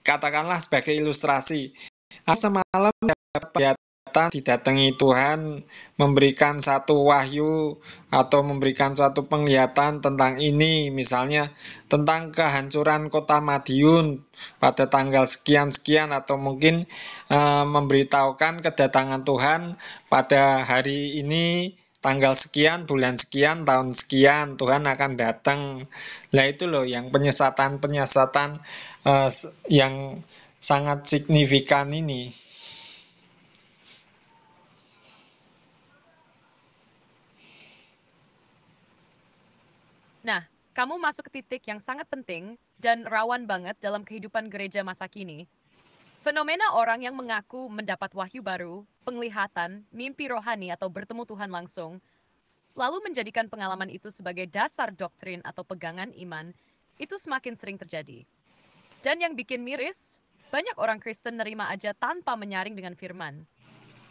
katakanlah sebagai ilustrasi, aku semalam dapat kelihatan didatangi Tuhan memberikan satu wahyu atau memberikan suatu penglihatan tentang ini, misalnya tentang kehancuran kota Madiun pada tanggal sekian-sekian atau mungkin memberitahukan kedatangan Tuhan pada hari ini tanggal sekian, bulan sekian, tahun sekian, Tuhan akan datang. Nah itu loh yang penyesatan-penyesatan yang sangat signifikan ini. Nah, kamu masuk ke titik yang sangat penting dan rawan banget dalam kehidupan gereja masa kini. Fenomena orang yang mengaku mendapat wahyu baru, penglihatan, mimpi rohani atau bertemu Tuhan langsung, lalu menjadikan pengalaman itu sebagai dasar doktrin atau pegangan iman, itu semakin sering terjadi. Dan yang bikin miris, banyak orang Kristen nerima aja tanpa menyaring dengan firman.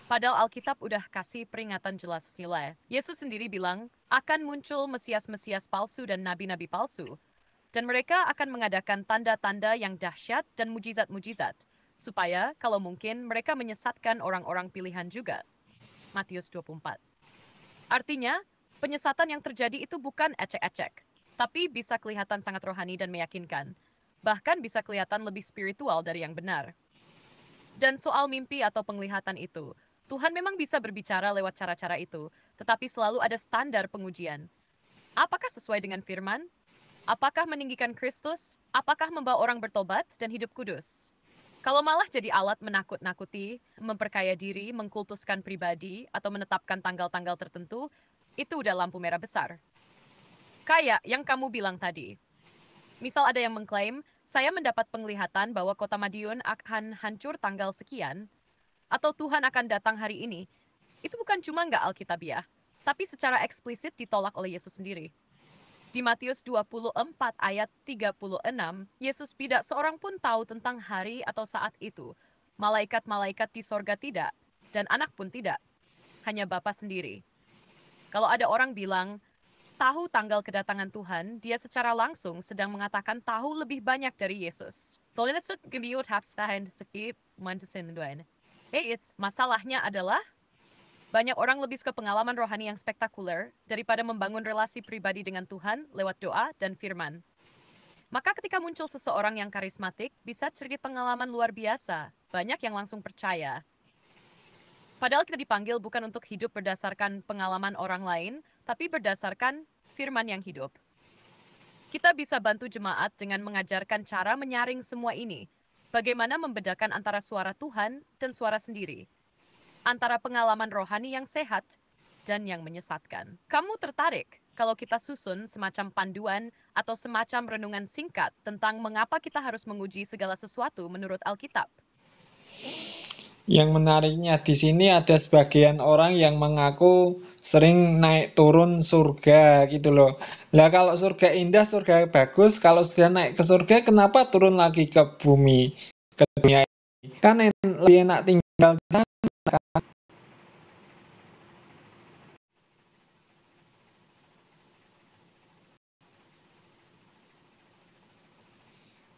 Padahal Alkitab udah kasih peringatan jelas sila. Yesus sendiri bilang, akan muncul Mesias-Mesias palsu dan nabi-nabi palsu. Dan mereka akan mengadakan tanda-tanda yang dahsyat dan mujizat-mujizat. Supaya, kalau mungkin, mereka menyesatkan orang-orang pilihan juga. Matius 24. Artinya, penyesatan yang terjadi itu bukan ecek-ecek, tapi bisa kelihatan sangat rohani dan meyakinkan. Bahkan bisa kelihatan lebih spiritual dari yang benar. Dan soal mimpi atau penglihatan itu, Tuhan memang bisa berbicara lewat cara-cara itu, tetapi selalu ada standar pengujian. Apakah sesuai dengan firman? Apakah meninggikan Kristus? Apakah membawa orang bertobat dan hidup kudus? Kalau malah jadi alat menakut-nakuti, memperkaya diri, mengkultuskan pribadi, atau menetapkan tanggal-tanggal tertentu, itu udah lampu merah besar. Kayak yang kamu bilang tadi. Misal ada yang mengklaim, saya mendapat penglihatan bahwa kota Madiun akan hancur tanggal sekian, atau Tuhan akan datang hari ini. Itu bukan cuma nggak alkitabiah, tapi secara eksplisit ditolak oleh Yesus sendiri. Di Matius 24 ayat 36, Yesus tidak seorang pun tahu tentang hari atau saat itu. Malaikat-malaikat di sorga tidak, dan anak pun tidak. Hanya Bapa sendiri. Kalau ada orang bilang, tahu tanggal kedatangan Tuhan, dia secara langsung sedang mengatakan tahu lebih banyak dari Yesus. Masalahnya adalah banyak orang lebih suka pengalaman rohani yang spektakuler daripada membangun relasi pribadi dengan Tuhan lewat doa dan firman. Maka ketika muncul seseorang yang karismatik, bisa cerita pengalaman luar biasa. Banyak yang langsung percaya. Padahal kita dipanggil bukan untuk hidup berdasarkan pengalaman orang lain, tapi berdasarkan firman yang hidup. Kita bisa bantu jemaat dengan mengajarkan cara menyaring semua ini. Bagaimana membedakan antara suara Tuhan dan suara sendiri. Antara pengalaman rohani yang sehat dan yang menyesatkan. Kamu tertarik kalau kita susun semacam panduan atau semacam renungan singkat tentang mengapa kita harus menguji segala sesuatu menurut Alkitab? Yang menariknya di sini ada sebagian orang yang mengaku sering naik turun surga gitu loh. Lah kalau surga indah, surga bagus, kalau sudah naik ke surga, kenapa turun lagi ke bumi, ke dunia ini? Kan lebih enak tinggal di sana.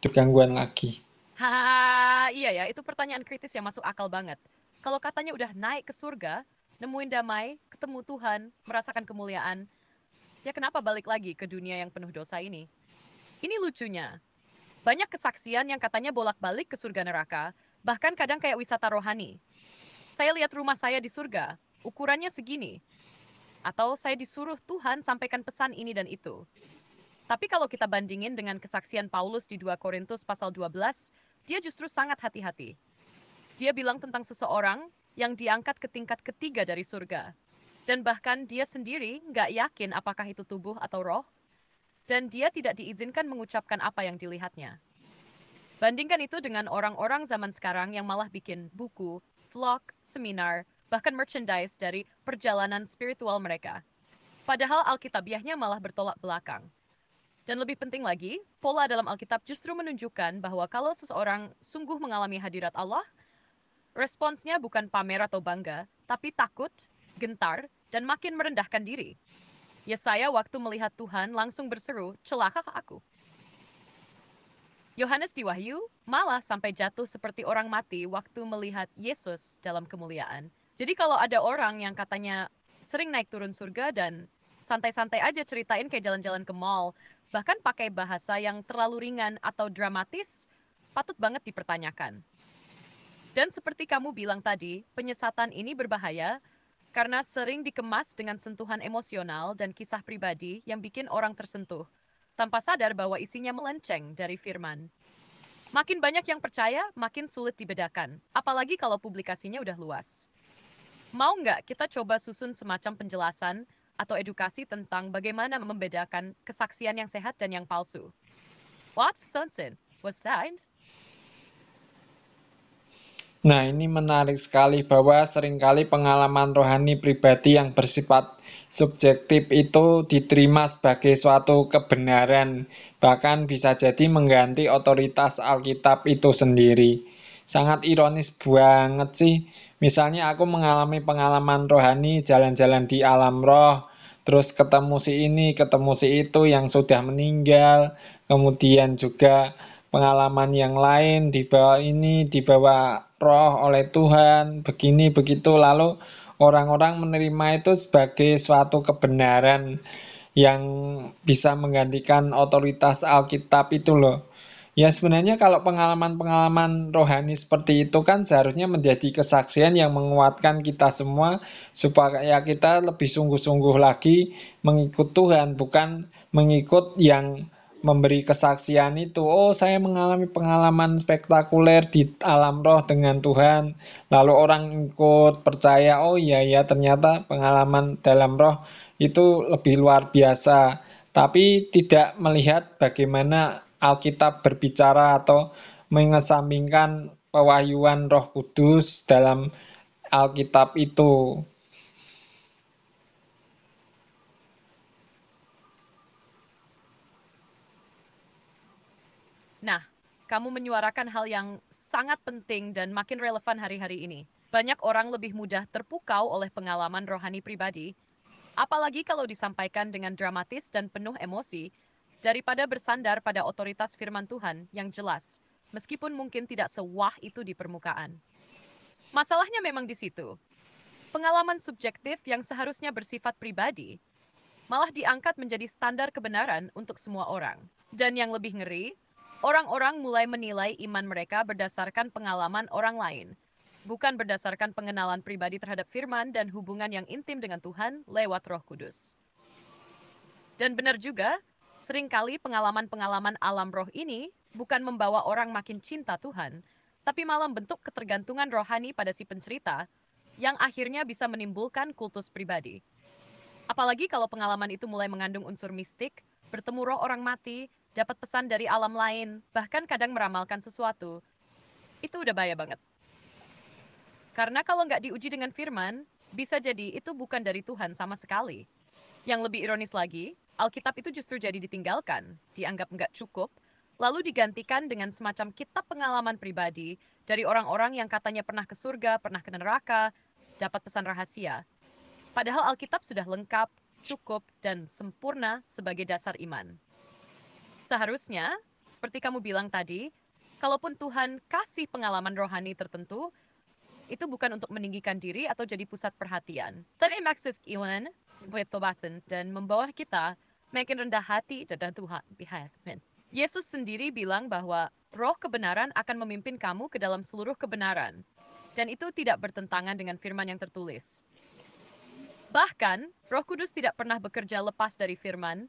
Itu gangguan lagi. Hahaha, iya ya, itu pertanyaan kritis yang masuk akal banget. Kalau katanya udah naik ke surga, nemuin damai, ketemu Tuhan, merasakan kemuliaan, ya kenapa balik lagi ke dunia yang penuh dosa ini? Ini lucunya. Banyak kesaksian yang katanya bolak-balik ke surga neraka, bahkan kadang kayak wisata rohani. Saya lihat rumah saya di surga, ukurannya segini. Atau saya disuruh Tuhan sampaikan pesan ini dan itu. Tapi kalau kita bandingin dengan kesaksian Paulus di 2 Korintus pasal 12, dia justru sangat hati-hati. Dia bilang tentang seseorang yang diangkat ke tingkat ketiga dari surga. Dan bahkan dia sendiri nggak yakin apakah itu tubuh atau roh. Dan dia tidak diizinkan mengucapkan apa yang dilihatnya. Bandingkan itu dengan orang-orang zaman sekarang yang malah bikin buku, vlog, seminar, bahkan merchandise dari perjalanan spiritual mereka. Padahal Alkitabiahnya malah bertolak belakang. Dan lebih penting lagi, pola dalam Alkitab justru menunjukkan bahwa kalau seseorang sungguh mengalami hadirat Allah, responsnya bukan pamer atau bangga, tapi takut, gentar, dan makin merendahkan diri. Yesaya waktu melihat Tuhan langsung berseru, celaka aku. Yohanes di Wahyu malah sampai jatuh seperti orang mati waktu melihat Yesus dalam kemuliaan. Jadi kalau ada orang yang katanya sering naik turun surga dan santai-santai aja ceritain kayak jalan-jalan ke mall, bahkan pakai bahasa yang terlalu ringan atau dramatis, patut banget dipertanyakan. Dan seperti kamu bilang tadi, penyesatan ini berbahaya karena sering dikemas dengan sentuhan emosional dan kisah pribadi yang bikin orang tersentuh, tanpa sadar bahwa isinya melenceng dari firman. Makin banyak yang percaya, makin sulit dibedakan, apalagi kalau publikasinya udah luas. Mau nggak kita coba susun semacam penjelasan atau edukasi tentang bagaimana membedakan kesaksian yang sehat dan yang palsu. What, Sonsen? What's that? Nah, ini menarik sekali bahwa seringkali pengalaman rohani pribadi yang bersifat subjektif itu diterima sebagai suatu kebenaran, bahkan bisa jadi mengganti otoritas Alkitab itu sendiri. Sangat ironis banget sih. Misalnya aku mengalami pengalaman rohani jalan-jalan di alam roh, terus ketemu si ini, ketemu si itu yang sudah meninggal, kemudian juga pengalaman yang lain dibawa ini, dibawa roh oleh Tuhan, begini begitu, lalu orang-orang menerima itu sebagai suatu kebenaran yang bisa menggantikan otoritas Alkitab itu loh. Ya sebenarnya kalau pengalaman-pengalaman rohani seperti itu kan seharusnya menjadi kesaksian yang menguatkan kita semua supaya kita lebih sungguh-sungguh lagi mengikut Tuhan, bukan mengikut yang memberi kesaksian itu. Oh, saya mengalami pengalaman spektakuler di alam roh dengan Tuhan. Lalu orang ikut percaya, oh iya ya ternyata pengalaman dalam roh itu lebih luar biasa. Tapi tidak melihat bagaimana Alkitab berbicara atau mengesampingkan pewahyuan Roh Kudus dalam Alkitab itu. Nah, kamu menyuarakan hal yang sangat penting dan makin relevan hari-hari ini. Banyak orang lebih mudah terpukau oleh pengalaman rohani pribadi, apalagi kalau disampaikan dengan dramatis dan penuh emosi, daripada bersandar pada otoritas firman Tuhan yang jelas, meskipun mungkin tidak sewah itu di permukaan. Masalahnya memang di situ. Pengalaman subjektif yang seharusnya bersifat pribadi malah diangkat menjadi standar kebenaran untuk semua orang. Dan yang lebih ngeri, orang-orang mulai menilai iman mereka berdasarkan pengalaman orang lain, bukan berdasarkan pengenalan pribadi terhadap firman dan hubungan yang intim dengan Tuhan lewat Roh Kudus. Dan benar juga, seringkali pengalaman-pengalaman alam roh ini bukan membawa orang makin cinta Tuhan, tapi malah bentuk ketergantungan rohani pada si pencerita yang akhirnya bisa menimbulkan kultus pribadi. Apalagi kalau pengalaman itu mulai mengandung unsur mistik, bertemu roh orang mati, dapat pesan dari alam lain, bahkan kadang meramalkan sesuatu. Itu udah bahaya banget. Karena kalau nggak diuji dengan firman, bisa jadi itu bukan dari Tuhan sama sekali. Yang lebih ironis lagi, Alkitab itu justru jadi ditinggalkan, dianggap nggak cukup, lalu digantikan dengan semacam kitab pengalaman pribadi dari orang-orang yang katanya pernah ke surga, pernah ke neraka, dapat pesan rahasia. Padahal Alkitab sudah lengkap, cukup, dan sempurna sebagai dasar iman. Seharusnya, seperti kamu bilang tadi, kalaupun Tuhan kasih pengalaman rohani tertentu, itu bukan untuk meninggikan diri atau jadi pusat perhatian. Tapi maksud Iwan, dan membawa kita makin rendah hati dan Tuhan. Yesus sendiri bilang bahwa roh kebenaran akan memimpin kamu ke dalam seluruh kebenaran. Dan itu tidak bertentangan dengan firman yang tertulis. Bahkan, Roh Kudus tidak pernah bekerja lepas dari firman.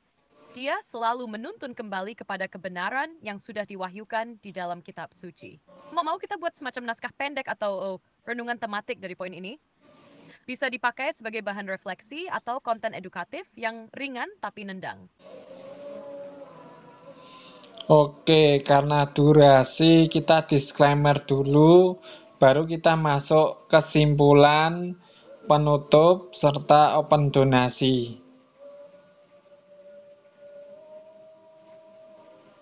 Dia selalu menuntun kembali kepada kebenaran yang sudah diwahyukan di dalam kitab suci. Mau kita buat semacam naskah pendek atau renungan tematik dari poin ini? Bisa dipakai sebagai bahan refleksi atau konten edukatif yang ringan tapi nendang. Oke, karena durasi kita disclaimer dulu, baru kita masuk kesimpulan, penutup, serta open donasi.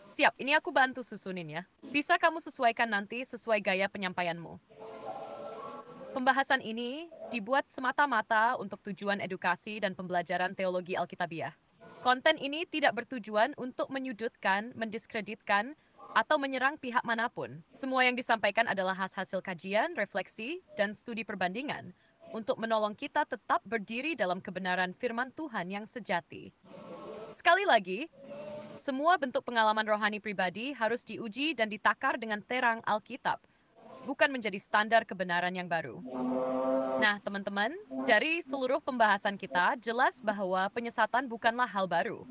Siap, ini aku bantu susunin ya. Bisa kamu sesuaikan nanti sesuai gaya penyampaianmu. Pembahasan ini dibuat semata-mata untuk tujuan edukasi dan pembelajaran teologi Alkitabiah. Konten ini tidak bertujuan untuk menyudutkan, mendiskreditkan, atau menyerang pihak manapun. Semua yang disampaikan adalah hasil kajian, refleksi, dan studi perbandingan untuk menolong kita tetap berdiri dalam kebenaran firman Tuhan yang sejati. Sekali lagi, semua bentuk pengalaman rohani pribadi harus diuji dan ditakar dengan terang Alkitab, bukan menjadi standar kebenaran yang baru. Nah, teman-teman, dari seluruh pembahasan kita, jelas bahwa penyesatan bukanlah hal baru.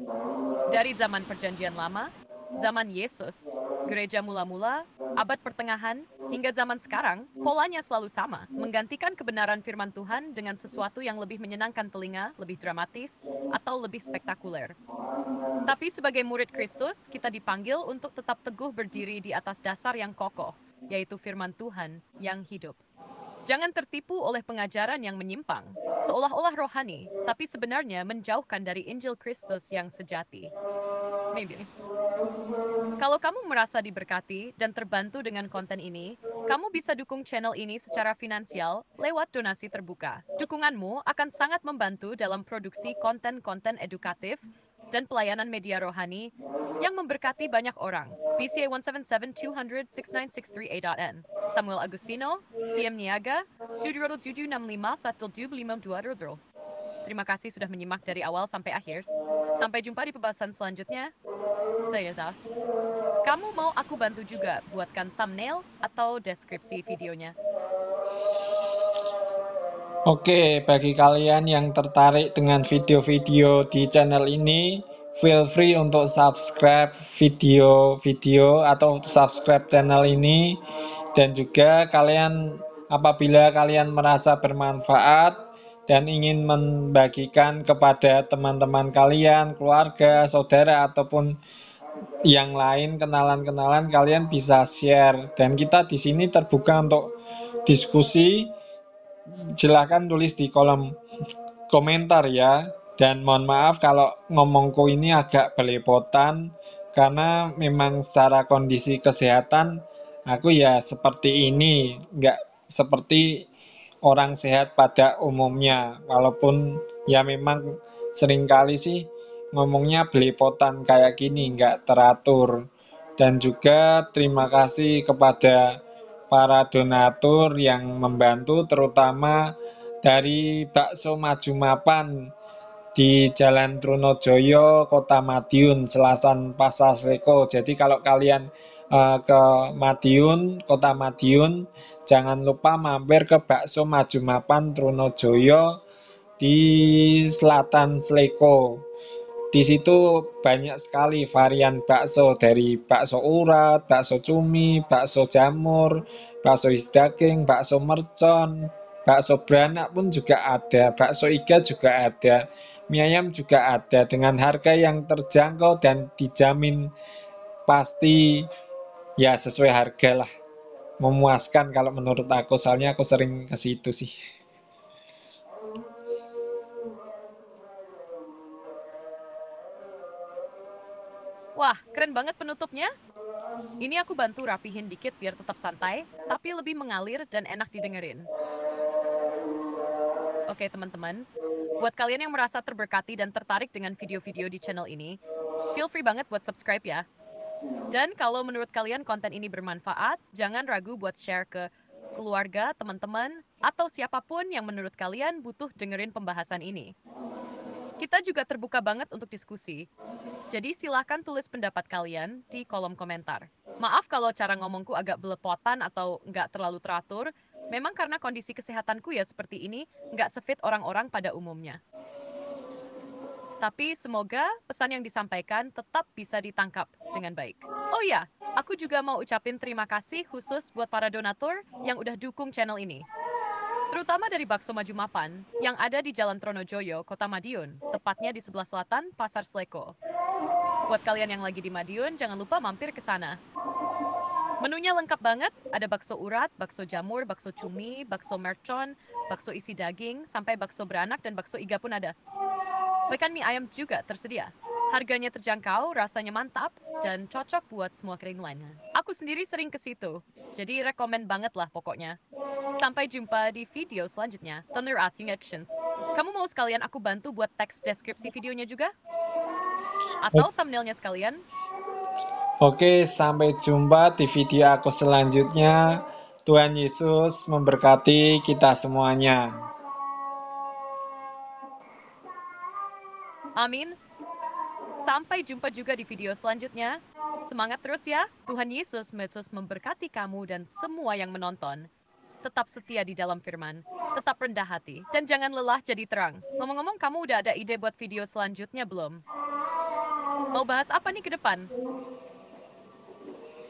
Dari zaman Perjanjian Lama, zaman Yesus, gereja mula-mula, abad pertengahan, Hingga zaman sekarang, polanya selalu sama, menggantikan kebenaran firman Tuhan dengan sesuatu yang lebih menyenangkan telinga, lebih dramatis, atau lebih spektakuler. Tapi sebagai murid Kristus, kita dipanggil untuk tetap teguh berdiri di atas dasar yang kokoh, yaitu firman Tuhan yang hidup. Jangan tertipu oleh pengajaran yang menyimpang, seolah-olah rohani, tapi sebenarnya menjauhkan dari Injil Kristus yang sejati. Maybe. Kalau kamu merasa diberkati dan terbantu dengan konten ini, kamu bisa dukung channel ini secara finansial lewat donasi terbuka. Dukunganmu akan sangat membantu dalam produksi konten-konten edukatif dan pelayanan media rohani yang memberkati banyak orang. BCA 177-200-69638.n Samuel Agustino, CM Niaga, 777651252. Terima kasih sudah menyimak dari awal sampai akhir. Sampai jumpa di pembahasan selanjutnya. Saya Zas. Kamu mau aku bantu juga buatkan thumbnail atau deskripsi videonya? Oke, bagi kalian yang tertarik dengan video-video di channel ini, feel free untuk subscribe video-video atau subscribe channel ini. Dan juga apabila kalian merasa bermanfaat dan ingin membagikan kepada teman-teman kalian, keluarga, saudara, ataupun yang lain, kenalan-kenalan, kalian bisa share. Dan kita di sini terbuka untuk diskusi. Silahkan tulis di kolom komentar ya. Dan mohon maaf kalau ngomongku ini agak belepotan, karena memang secara kondisi kesehatan aku ya seperti ini, nggak seperti orang sehat pada umumnya. Walaupun ya memang seringkali sih ngomongnya belepotan kayak gini, nggak teratur. Dan juga terima kasih kepada para donatur yang membantu, terutama dari Bakso Maju Mapan di Jalan Trunojoyo, Kota Madiun, Selatan Pasar Seko. Jadi kalau kalian ke Madiun, Kota Madiun, jangan lupa mampir ke Bakso Maju Mapan Trunojoyo di Selatan Sleko. Di situ banyak sekali varian bakso, dari bakso urat, bakso cumi, bakso jamur, bakso isi daging, bakso mercon, bakso beranak pun juga ada, bakso iga juga ada, mie ayam juga ada, dengan harga yang terjangkau dan dijamin pasti ya sesuai harga lah. Memuaskan kalau menurut aku, soalnya aku sering ke situ sih. Wah, keren banget penutupnya. Ini aku bantu rapihin dikit biar tetap santai, tapi lebih mengalir dan enak didengerin. Oke teman-teman, buat kalian yang merasa terberkati dan tertarik dengan video-video di channel ini, feel free banget buat subscribe ya. Dan kalau menurut kalian konten ini bermanfaat, jangan ragu buat share ke keluarga, teman-teman, atau siapapun yang menurut kalian butuh dengerin pembahasan ini. Kita juga terbuka banget untuk diskusi. Jadi silahkan tulis pendapat kalian di kolom komentar. Maaf kalau cara ngomongku agak belepotan atau nggak terlalu teratur, memang karena kondisi kesehatanku ya seperti ini, nggak sefit orang-orang pada umumnya. Tapi semoga pesan yang disampaikan tetap bisa ditangkap dengan baik. Oh iya, aku juga mau ucapin terima kasih khusus buat para donatur yang udah dukung channel ini. Terutama dari Bakso Maju Mapan, yang ada di Jalan Tronojoyo, Kota Madiun, tepatnya di sebelah selatan Pasar Sleko. Buat kalian yang lagi di Madiun, jangan lupa mampir ke sana. Menunya lengkap banget, ada bakso urat, bakso jamur, bakso cumi, bakso mercon, bakso isi daging, sampai bakso beranak dan bakso iga pun ada. Bahkan mie ayam juga tersedia. Harganya terjangkau, rasanya mantap, dan cocok buat semua kerinduannya. Aku sendiri sering ke situ, jadi rekomen banget lah pokoknya. Sampai jumpa di video selanjutnya. Thunder Athing Actions. Kamu mau sekalian aku bantu buat teks deskripsi videonya juga? Atau thumbnailnya sekalian? Oke, sampai jumpa di video aku selanjutnya. Tuhan Yesus memberkati kita semuanya. Amin. Sampai jumpa juga di video selanjutnya. Semangat terus ya. Tuhan Yesus memberkati kamu dan semua yang menonton. Tetap setia di dalam firman, tetap rendah hati, dan jangan lelah jadi terang. Ngomong-ngomong, kamu udah ada ide buat video selanjutnya belum? Mau bahas apa nih ke depan?